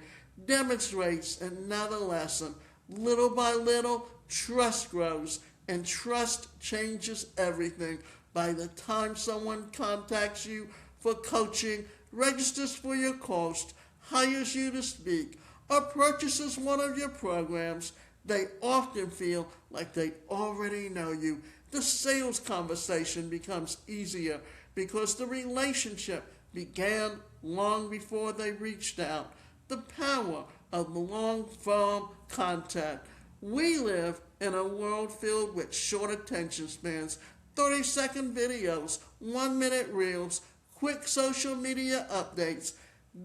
demonstrates another lesson. Little by little, trust grows, and trust changes everything. By the time someone contacts you for coaching, registers for your course, hires you to speak, or purchases one of your programs, they often feel like they already know you. The sales conversation becomes easier because the relationship began long before they reached out. The power of long-form content. We live in a world filled with short attention spans, 30-second videos, 1-minute reels, quick social media updates.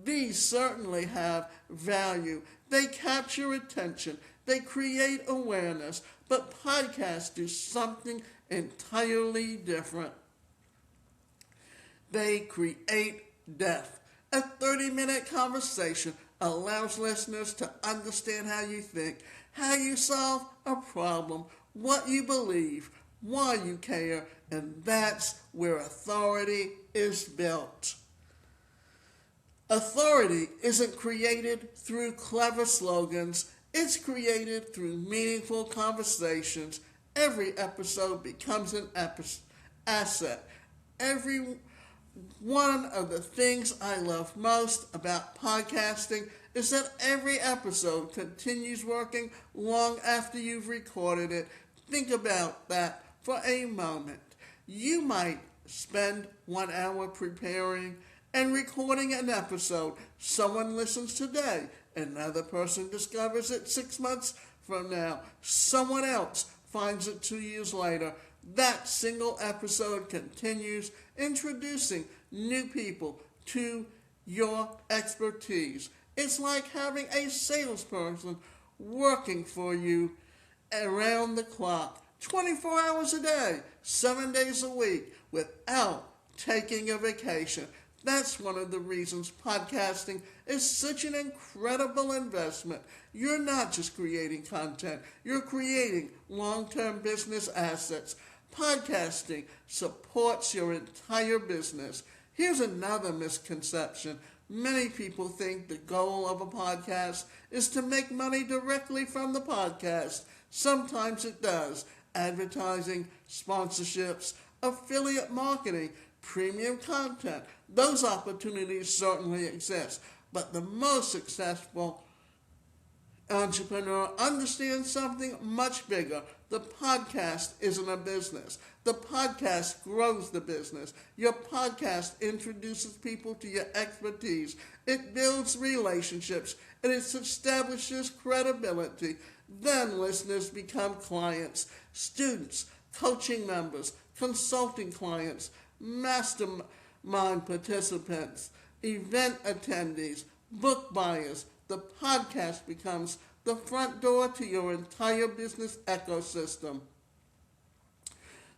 These certainly have value. They capture attention. They create awareness. But podcasts do something entirely different. They create depth. A 30-minute conversation allows listeners to understand how you think, how you solve a problem, what you believe, why you care, and that's where authority is built. Authority isn't created through clever slogans. It's created through meaningful conversations. Every episode becomes an asset. Every one of the things I love most about podcasting is that every episode continues working long after you've recorded it. Think about that for a moment. You might spend 1 hour preparing and recording an episode. Someone listens today. Another person discovers it 6 months from now. Someone else finds it 2 years later. That single episode continues introducing new people to your expertise. It's like having a salesperson working for you around the clock, 24 hours a day, 7 days a week, without taking a vacation. That's one of the reasons podcasting is such an incredible investment. You're not just creating content, you're creating long-term business assets. Podcasting supports your entire business. Here's another misconception. Many people think the goal of a podcast is to make money directly from the podcast. Sometimes it does. Advertising, sponsorships, affiliate marketing, premium content. Those opportunities certainly exist. But the most successful entrepreneur understands something much bigger. The podcast isn't a business. The podcast grows the business. Your podcast introduces people to your expertise. It builds relationships, and it establishes credibility. Then listeners become clients, students, coaching members, consulting clients, mastermind participants, event attendees, book buyers. The podcast becomes the front door to your entire business ecosystem.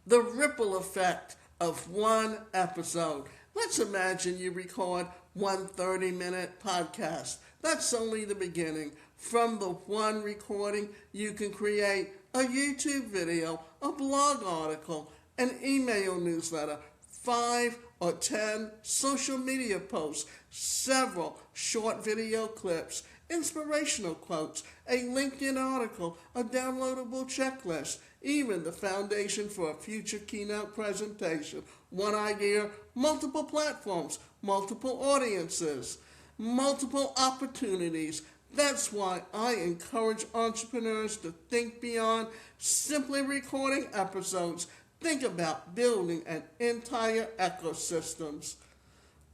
The ripple effect of one episode. Let's imagine you record one 30-minute podcast. That's only the beginning. From the one recording, you can create a YouTube video, a blog article, an email newsletter, 5 or 10 social media posts, several short video clips, inspirational quotes, a LinkedIn article, a downloadable checklist, even the foundation for a future keynote presentation. One idea, multiple platforms, multiple audiences, multiple opportunities. That's why I encourage entrepreneurs to think beyond simply recording episodes. Think about building an entire ecosystems.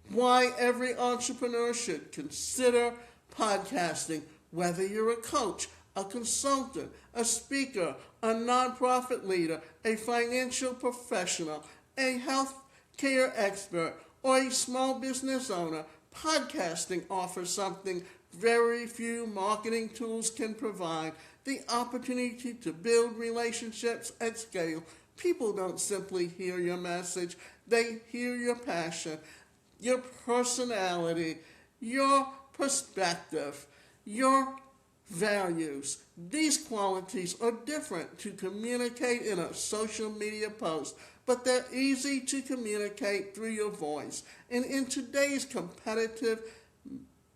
Why every entrepreneur should consider podcasting, whether you're a coach, a consultant, a speaker, a nonprofit leader, a financial professional, a healthcare expert, or a small business owner. Podcasting offers something very few marketing tools can provide: the opportunity to build relationships at scale. People don't simply hear your message, they hear your passion, your personality, your perspective, your values. These qualities are different to communicate in a social media post, but they're easy to communicate through your voice. And in today's competitive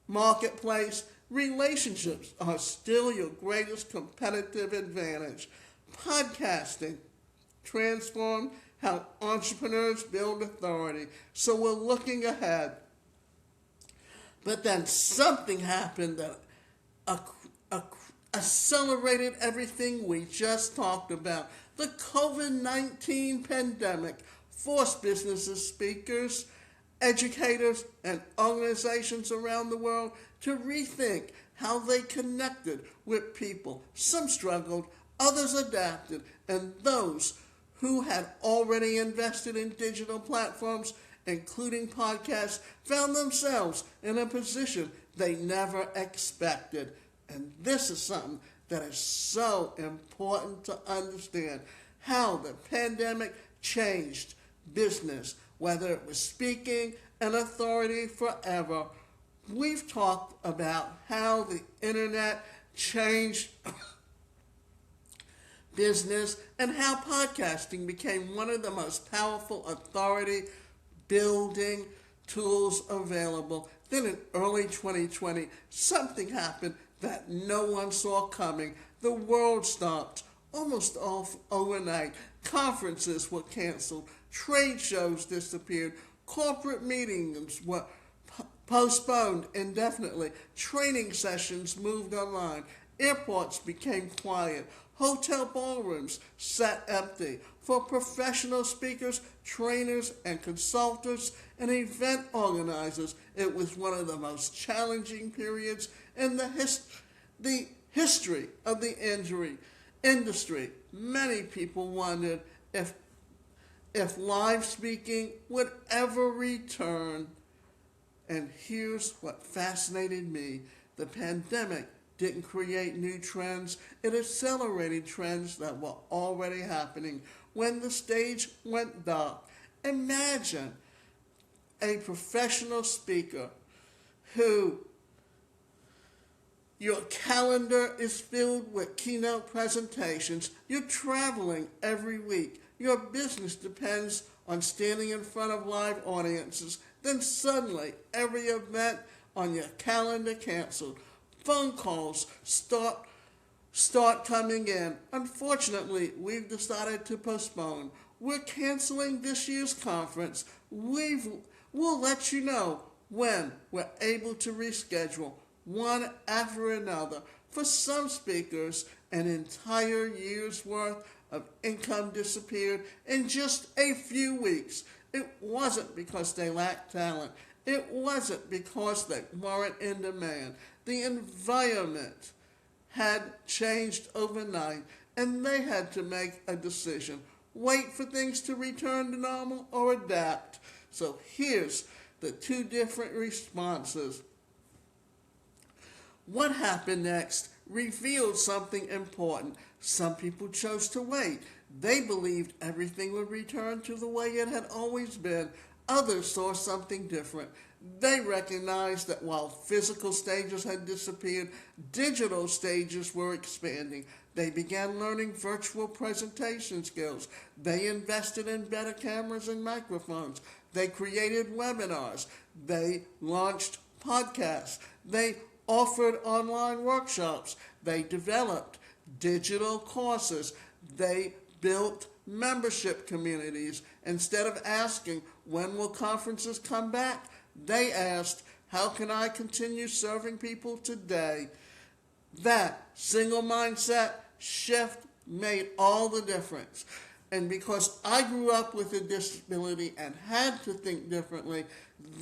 marketplace, relationships are still your greatest competitive advantage. Podcasting transformed how entrepreneurs build authority. So we're looking ahead. But then something happened that accelerated everything we just talked about. The COVID-19 pandemic forced businesses, speakers, educators, and organizations around the world to rethink how they connected with people. Some struggled, others adapted, and those who had already invested in digital platforms, including podcasts, found themselves in a position they never expected. And this is something that is so important to understand: how the pandemic changed business, whether it was speaking an authority forever. We've talked about how the internet changed business and how podcasting became one of the most powerful authority building tools available. Then in early 2020, something happened that no one saw coming. The world stopped almost off overnight. Conferences were canceled. Trade shows disappeared. Corporate meetings were postponed indefinitely. Training sessions moved online. Airports became quiet. Hotel ballrooms sat empty. For professional speakers, trainers, and consultants, and event organizers, it was one of the most challenging periods in the history of the industry. Many people wondered if live speaking would ever return. And here's what fascinated me: the pandemic didn't create new trends, it accelerated trends that were already happening. When the stage went dark, imagine a professional speaker who your calendar is filled with keynote presentations, you're traveling every week, your business depends on standing in front of live audiences, Then suddenly every event on your calendar canceled. Phone calls start coming in. Unfortunately, we've decided to postpone. We're canceling this year's conference. We'll let you know when we're able to reschedule, one after another. For some speakers, an entire year's worth of income disappeared in just a few weeks. It wasn't because they lacked talent. It wasn't because they weren't in demand. The environment had changed overnight, and they had to make a decision. Wait for things to return to normal or adapt. So here's the two different responses. What happened next revealed something important. Some people chose to wait. They believed everything would return to the way it had always been. Others saw something different. They recognized that while physical stages had disappeared, digital stages were expanding. They began learning virtual presentation skills. They invested in better cameras and microphones. They created webinars. They launched podcasts. They offered online workshops. They developed digital courses. They built membership communities. Instead of asking, when will conferences come back? They asked, how can I continue serving people today? That single mindset shift made all the difference. And because I grew up with a disability and had to think differently,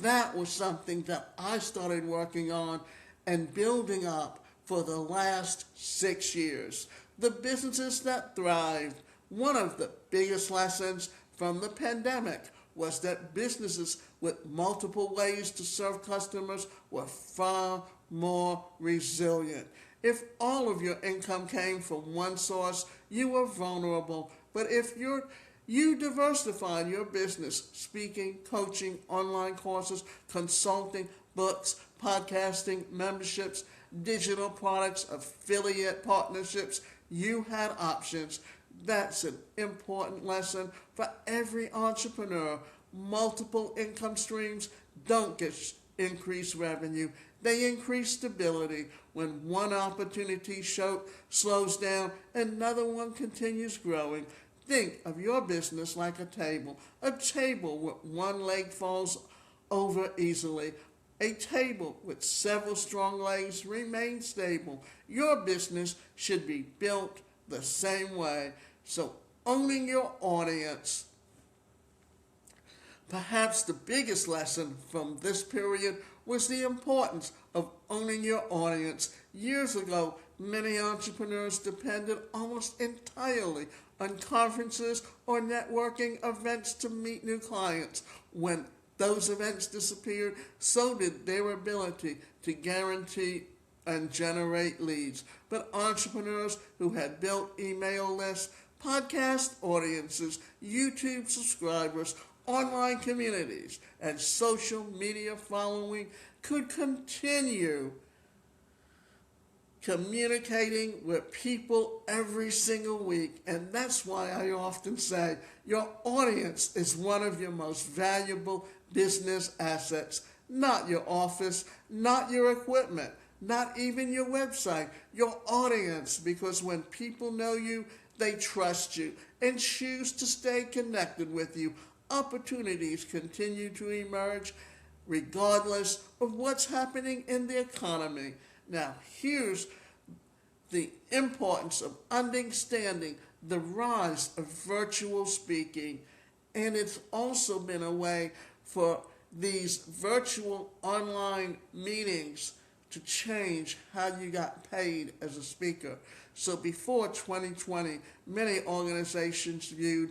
that was something that I started working on and building up for the last 6 years. The businesses that thrived. One of the biggest lessons from the pandemic was that businesses with multiple ways to serve customers were far more resilient. If all of your income came from one source, you were vulnerable. But if you diversified your business, speaking, coaching, online courses, consulting, books, podcasting, memberships, digital products, affiliate partnerships, you had options. That's an important lesson for every entrepreneur. Multiple income streams don't get increased revenue. They increase stability. When one opportunity slows down, another one continues growing. Think of your business like a table where one leg falls over easily. A table with several strong legs remains stable. Your business should be built the same way. So owning your audience. Perhaps the biggest lesson from this period was the importance of owning your audience. Years ago, many entrepreneurs depended almost entirely on conferences or networking events to meet new clients. When those events disappeared, so did their ability to guarantee and generate leads. But entrepreneurs who had built email lists, podcast audiences, YouTube subscribers, online communities, and social media following could continue communicating with people every single week. And that's why I often say your audience is one of your most valuable business assets. Not your office, not your equipment, not even your website, your audience. Because when people know you, they trust you and choose to stay connected with you. Opportunities continue to emerge regardless of what's happening in the economy. Now, here's the importance of understanding the rise of virtual speaking. And it's also been a way for these virtual online meetings to change how you got paid as a speaker. So before 2020, many organizations viewed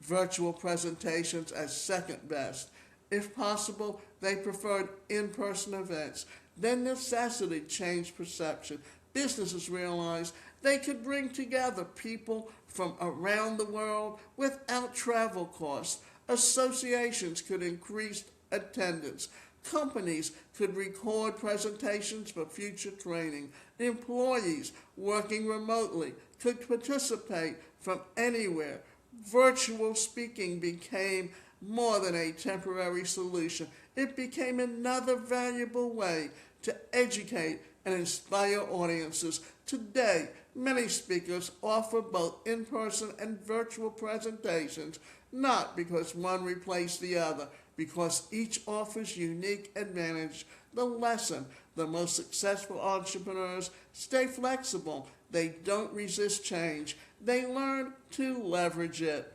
virtual presentations as second best. If possible, they preferred in-person events. Then necessity changed perception. Businesses realized they could bring together people from around the world without travel costs. Associations could increase attendance. Companies could record presentations for future training. Employees working remotely could participate from anywhere. Virtual speaking became more than a temporary solution. it became another valuable way to educate and inspire audiences. Today, many speakers offer both in-person and virtual presentations, not because one replaced the other, because each offers unique advantage. The lesson: the most successful entrepreneurs stay flexible. They don't resist change. They learn to leverage it.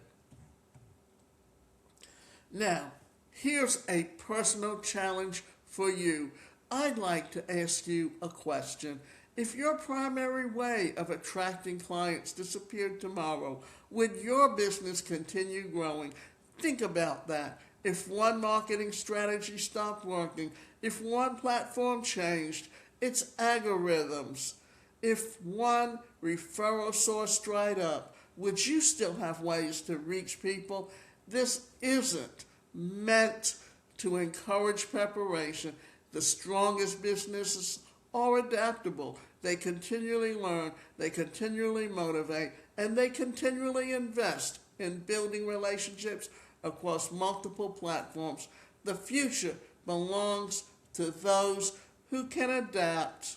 Now, here's a personal challenge for you. I'd like to ask you a question. If your primary way of attracting clients disappeared tomorrow, would your business continue growing? Think about that. If one marketing strategy stopped working, if one platform changed its algorithms, if one referral source dried up, would you still have ways to reach people? This isn't meant to encourage preparation. The strongest businesses are adaptable. They continually learn, they continually motivate, and they continually invest in building relationships across multiple platforms. The future belongs to those who can adapt.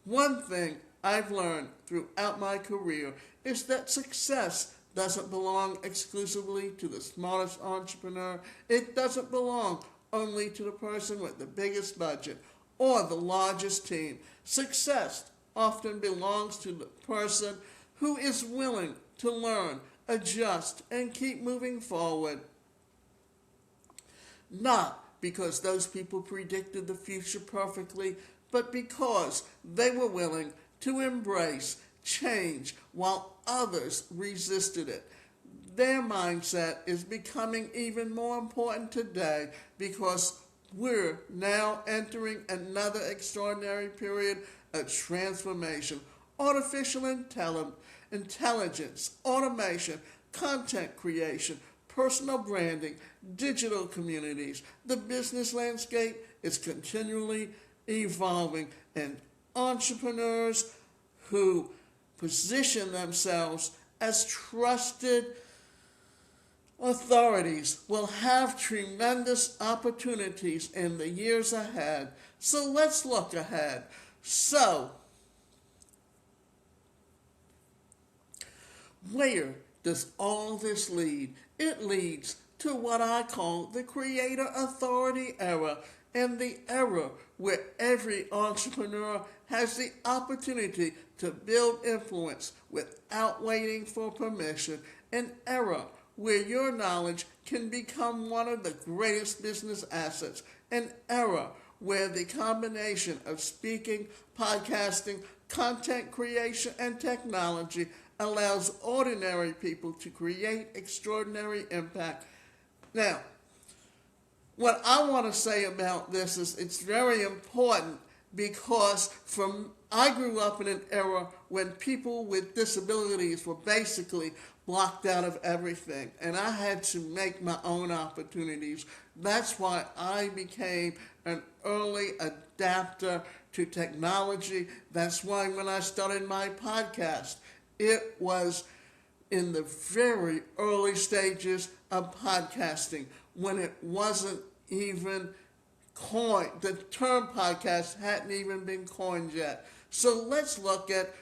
One thing I've learned throughout my career is that success doesn't belong exclusively to the smartest entrepreneur. It doesn't belong only to the person with the biggest budget or the largest team. Success often belongs to the person who is willing to learn, adjust, and keep moving forward. Not because those people predicted the future perfectly, but because they were willing to embrace change while others resisted it. Their mindset is becoming even more important today because we're now entering another extraordinary period of transformation. Artificial intelligence, automation, content creation, personal branding, digital communities. The business landscape is continually evolving, and entrepreneurs who position themselves as trusted authorities will have tremendous opportunities in the years ahead. So let's look ahead. So, where does all this lead? It leads to what I call the creator authority era, and the era where every entrepreneur has the opportunity to build influence without waiting for permission, an era where your knowledge can become one of the greatest business assets, an era where the combination of speaking, podcasting, content creation, and technology allows ordinary people to create extraordinary impact. Now, what I want to say about this is it's very important because I grew up in an era when people with disabilities were basically blocked out of everything, and I had to make my own opportunities. That's why I became an early adapter to technology. That's why when I started my podcast, it was in the very early stages of podcasting when it wasn't even coined. The term podcast hadn't even been coined yet. So let's look at,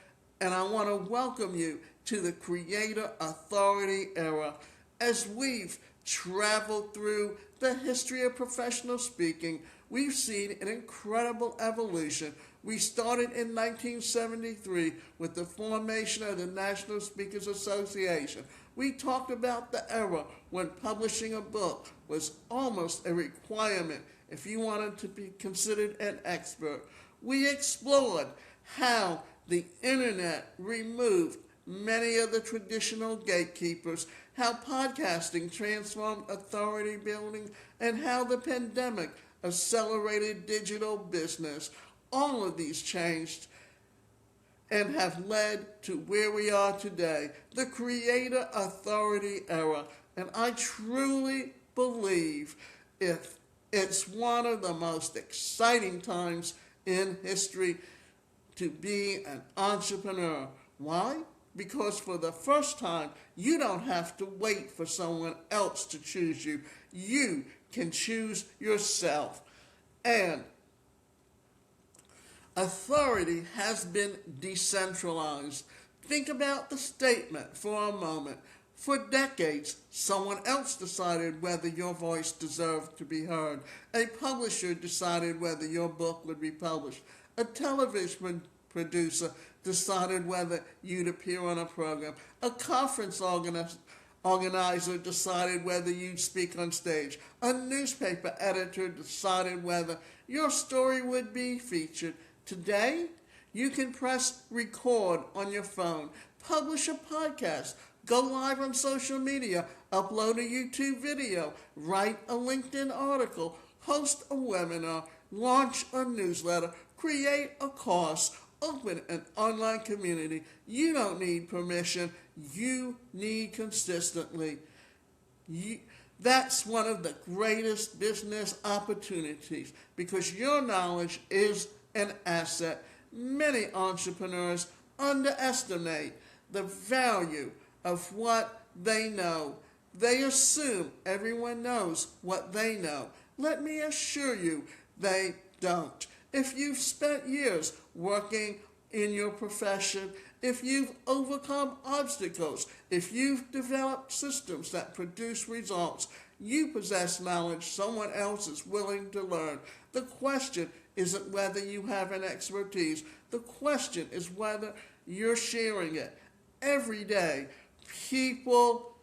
and I want to welcome you to the creator authority era. As we've traveled through the history of professional speaking, we've seen an incredible evolution. We started in 1973 with the formation of the National Speakers Association. We talked about the era when publishing a book was almost a requirement if you wanted to be considered an expert. We explored how the internet removed many of the traditional gatekeepers, how podcasting transformed authority building, and how the pandemic accelerated digital business. All of these changed and have led to where we are today, the creator authority era. And I truly believe it's one of the most exciting times in history to be an entrepreneur. Why? Because for the first time, you don't have to wait for someone else to choose you. You can choose yourself. And authority has been decentralized. Think about the statement for a moment. For decades, someone else decided whether your voice deserved to be heard. A publisher decided whether your book would be published. A television producer decided whether you'd appear on a program. A conference organizer decided whether you'd speak on stage. A newspaper editor decided whether your story would be featured. Today, you can press record on your phone, publish a podcast, go live on social media, upload a YouTube video, write a LinkedIn article, host a webinar, launch a newsletter, create a course, open an online community. You don't need permission. You need consistently. That's one of the greatest business opportunities because your knowledge is an asset. Many entrepreneurs underestimate the value of what they know. They assume everyone knows what they know. Let me assure you, they don't. If you've spent years working in your profession, if you've overcome obstacles, if you've developed systems that produce results, you possess knowledge someone else is willing to learn. The question isn't whether you have an expertise. The question is whether you're sharing it. Every day, people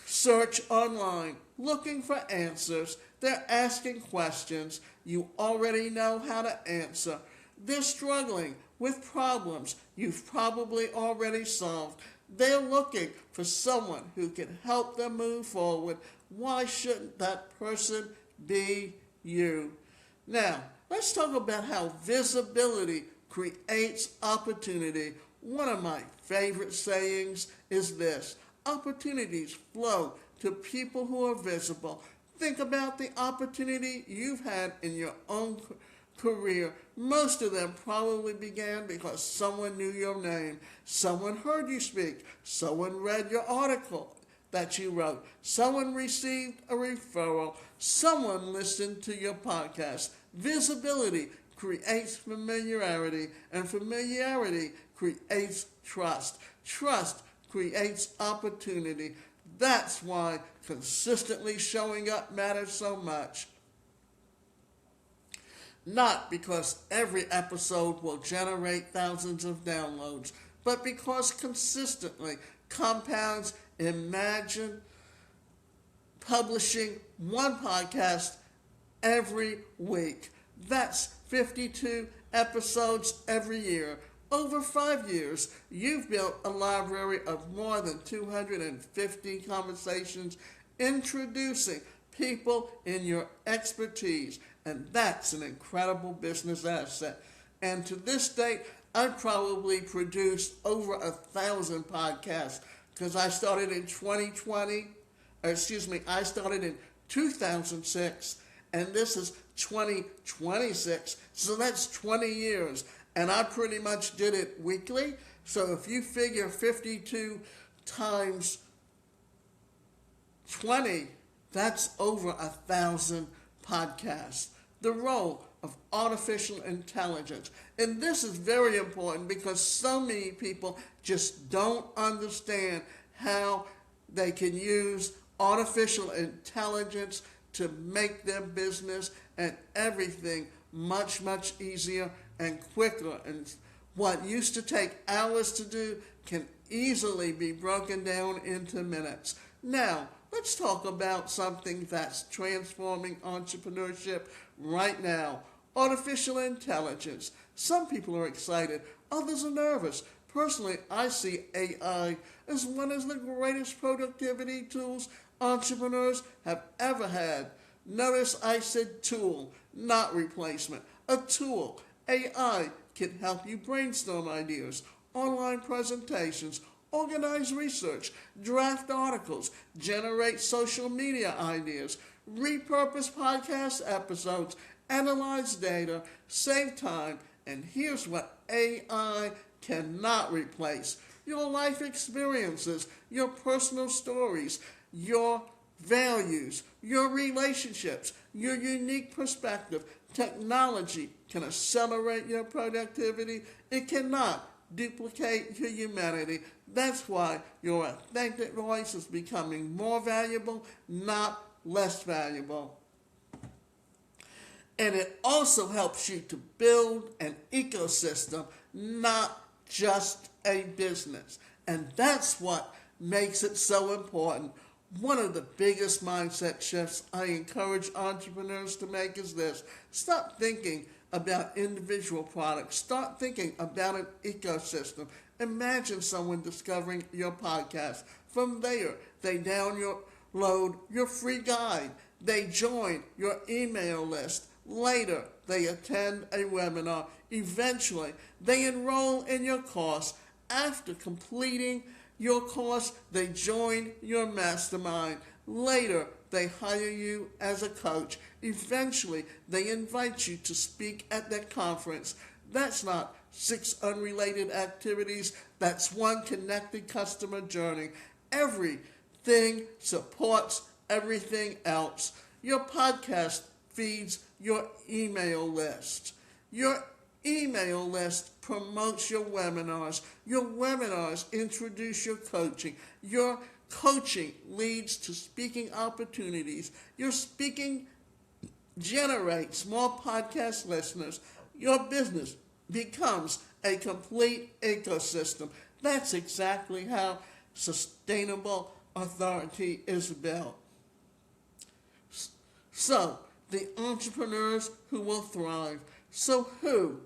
search online looking for answers. They're asking questions you already know how to answer. They're struggling with problems you've probably already solved. They're looking for someone who can help them move forward. Why shouldn't that person be you? Now, let's talk about how visibility creates opportunity. One of my favorite sayings is this: opportunities flow to people who are visible. Think about the opportunity you've had in your own career. Most of them probably began because someone knew your name, someone heard you speak, someone read your article that you wrote, someone received a referral, someone listened to your podcast. Visibility creates familiarity, and familiarity creates trust. Trust creates opportunity. That's why consistently showing up matters so much. Not because every episode will generate thousands of downloads, but because consistently compounds. Imagine publishing one podcast every week. That's 52 episodes every year. Over 5 years, you've built a library of more than 250 conversations introducing people in your expertise. And that's an incredible business asset. And to this date, I've probably produced over 1,000 podcasts because I started in I started in 2006, and this is 2026, so that's 20 years. And I pretty much did it weekly. So if you figure 52 times 20, that's over 1,000 podcasts. The role of artificial intelligence. And this is very important because so many people just don't understand how they can use artificial intelligence to make their business and everything much, much easier and quicker. And what used to take hours to do can easily be broken down into minutes. Now, let's talk about something that's transforming entrepreneurship right now. Artificial intelligence. Some people are excited, others are nervous. Personally, I see AI as one of the greatest productivity tools entrepreneurs have ever had. Notice I said tool, not replacement. A tool. AI can help you brainstorm ideas, online presentations, organize research, draft articles, generate social media ideas, repurpose podcast episodes, analyze data, save time, and here's what AI cannot replace: your life experiences, your personal stories, your values, your relationships, your unique perspective. Technology can accelerate your productivity. It cannot duplicate your humanity. That's why your authentic voice is becoming more valuable, not less valuable. And it also helps you to build an ecosystem, not just a business. And that's what makes it so important. One of the biggest mindset shifts I encourage entrepreneurs to make is this. Stop thinking about individual products. Start thinking about an ecosystem. Imagine someone discovering your podcast. From there, they download your free guide. They join your email list. Later, they attend a webinar. Eventually, they enroll in your course. After completing your course, they join your mastermind. Later, they hire you as a coach. Eventually, they invite you to speak at their conference. That's not 6 unrelated activities. That's one connected customer journey. Everything supports everything else. Your podcast feeds your email list. Your email list promotes your webinars. Your webinars introduce your coaching. Your coaching leads to speaking opportunities. Your speaking generates more podcast listeners. Your business becomes a complete ecosystem. That's exactly how sustainable authority is built. So, the entrepreneurs who will thrive. So who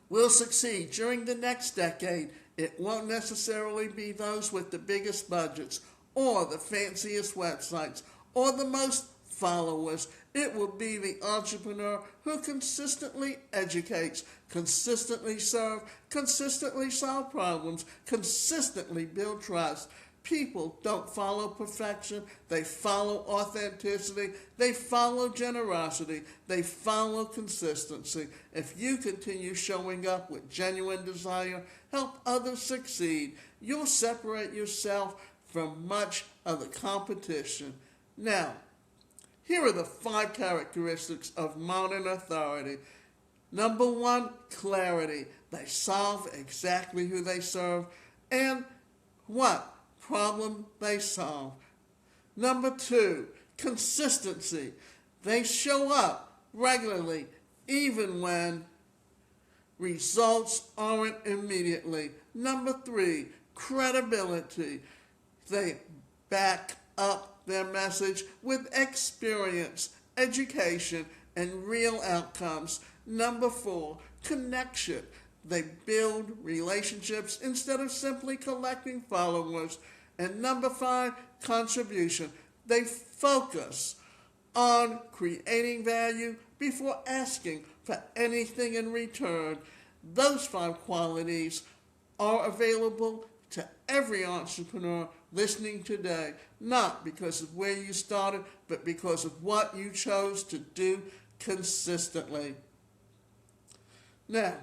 will succeed during the next decade? It won't necessarily be those with the biggest budgets or the fanciest websites or the most followers. It will be the entrepreneur who consistently educates, consistently serve, consistently solve problems, consistently build trust. People don't follow perfection. They follow authenticity. They follow generosity. They follow consistency. If you continue showing up with genuine desire, help others succeed, you'll separate yourself from much of the competition. Now, here are the 5 characteristics of modern authority. Number 1, clarity. They solve exactly who they serve and what problem they solve. Number 2, consistency. They show up regularly even when results aren't immediately. Number 3, credibility. They back up their message with experience, education, and real outcomes. Number 4, connection. They build relationships instead of simply collecting followers. And number 5, contribution. They focus on creating value before asking for anything in return. Those 5 qualities are available to every entrepreneur listening today, not because of where you started, but because of what you chose to do consistently. Now,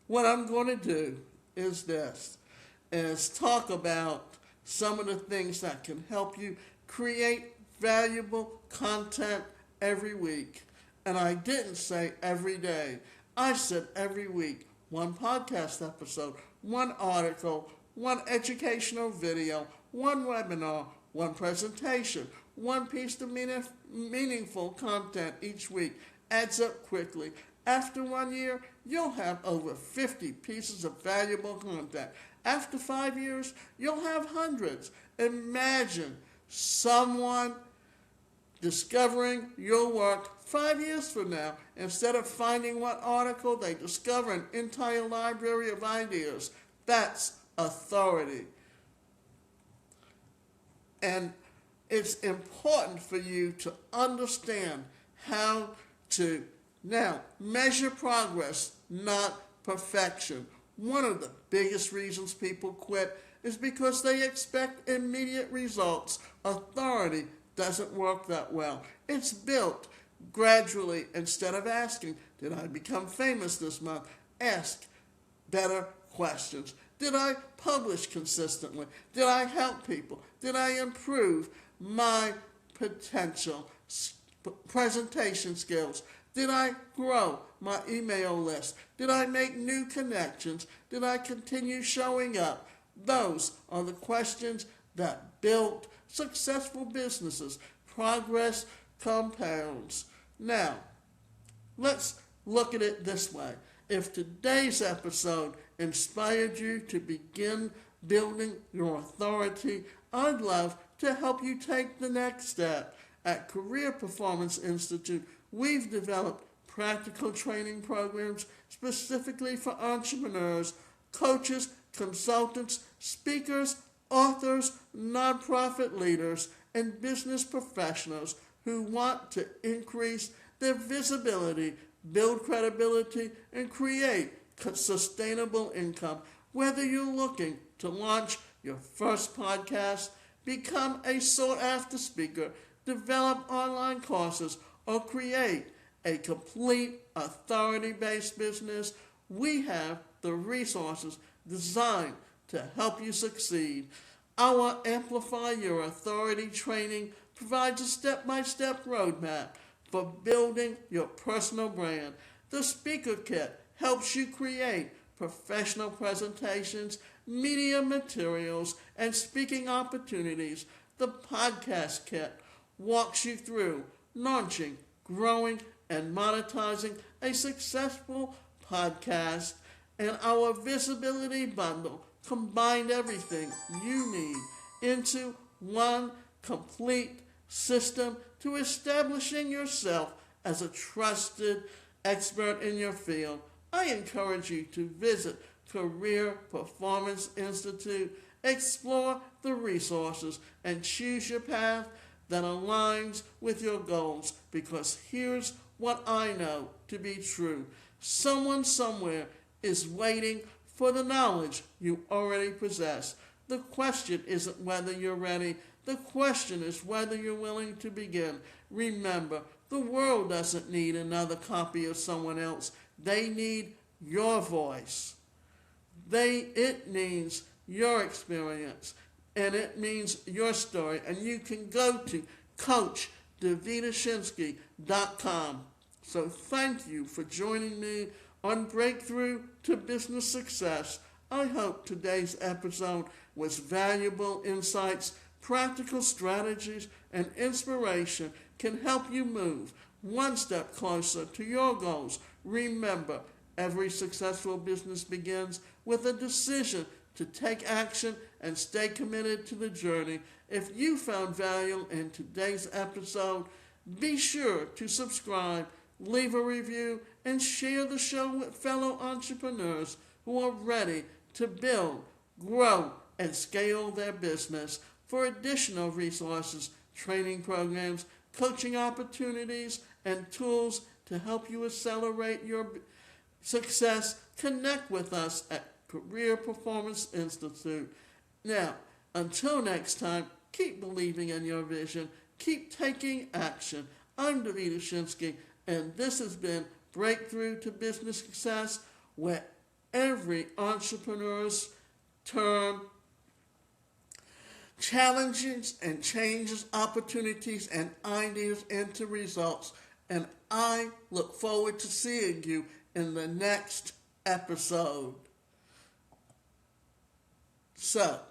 what I'm going to do is this, is talk about some of the things that can help you create valuable content every week. And I didn't say every day. I said every week. 1 podcast episode, 1 article, 1 educational video, 1 webinar, 1 presentation, 1 piece of meaningful content each week adds up quickly. After 1 year, you'll have over 50 pieces of valuable content. After 5 years, you'll have hundreds. Imagine someone discovering your work 5 years from now. Instead of finding one article, they discover an entire library of ideas. That's authority. And it's important for you to understand how to now measure progress, not perfection. One of the biggest reasons people quit is because they expect immediate results. Authority doesn't work that well. It's built gradually. Instead of asking, did I become famous this month? Ask better questions. Did I publish consistently? Did I help people? Did I improve my potential presentation skills? Did I grow my email list? Did I make new connections? Did I continue showing up? Those are the questions that build successful businesses. Progress compounds. Now, let's look at it this way. If today's episode inspired you to begin building your authority, I'd love to help you take the next step. At Career Performance Institute, we've developed practical training programs specifically for entrepreneurs, coaches, consultants, speakers, authors, nonprofit leaders, and business professionals who want to increase their visibility, build credibility, and create sustainable income. Whether you're looking to launch your first podcast, become a sought-after speaker, develop online courses, or create a complete authority-based business, we have the resources designed to help you succeed. Our Amplify Your Authority training provides a step-by-step roadmap for building your personal brand. The Speaker Kit helps you create professional presentations, media materials, and speaking opportunities. The Podcast Kit walks you through launching, growing, and monetizing a successful podcast. And our Visibility Bundle combined everything you need into one complete system to establishing yourself as a trusted expert in your field. I encourage you to visit Career Performance Institute, explore the resources, and choose your path that aligns with your goals, because here's what I know to be true. Someone somewhere is waiting for the knowledge you already possess. The question isn't whether you're ready. The question is whether you're willing to begin. Remember, the world doesn't need another copy of someone else. They need your voice. It needs your experience, and it means your story. And you can go to CoachDavidaShensky.com. So thank you for joining me on Breakthrough to Business Success. I hope today's episode was valuable insights, practical strategies, and inspiration can help you move one step closer to your goals. Remember, every successful business begins with a decision to take action and stay committed to the journey. If you found value in today's episode, be sure to subscribe, leave a review, and share the show with fellow entrepreneurs who are ready to build, grow, and scale their business. For additional resources, training programs, coaching opportunities, and tools to help you accelerate your success, connect with us at Career Performance Institute. Now, until next time, keep believing in your vision, keep taking action. I'm Davida Shensky, and this has been Breakthrough to Business Success, where every entrepreneur's turn challenges and changes opportunities and ideas into results. And I look forward to seeing you in the next episode. So,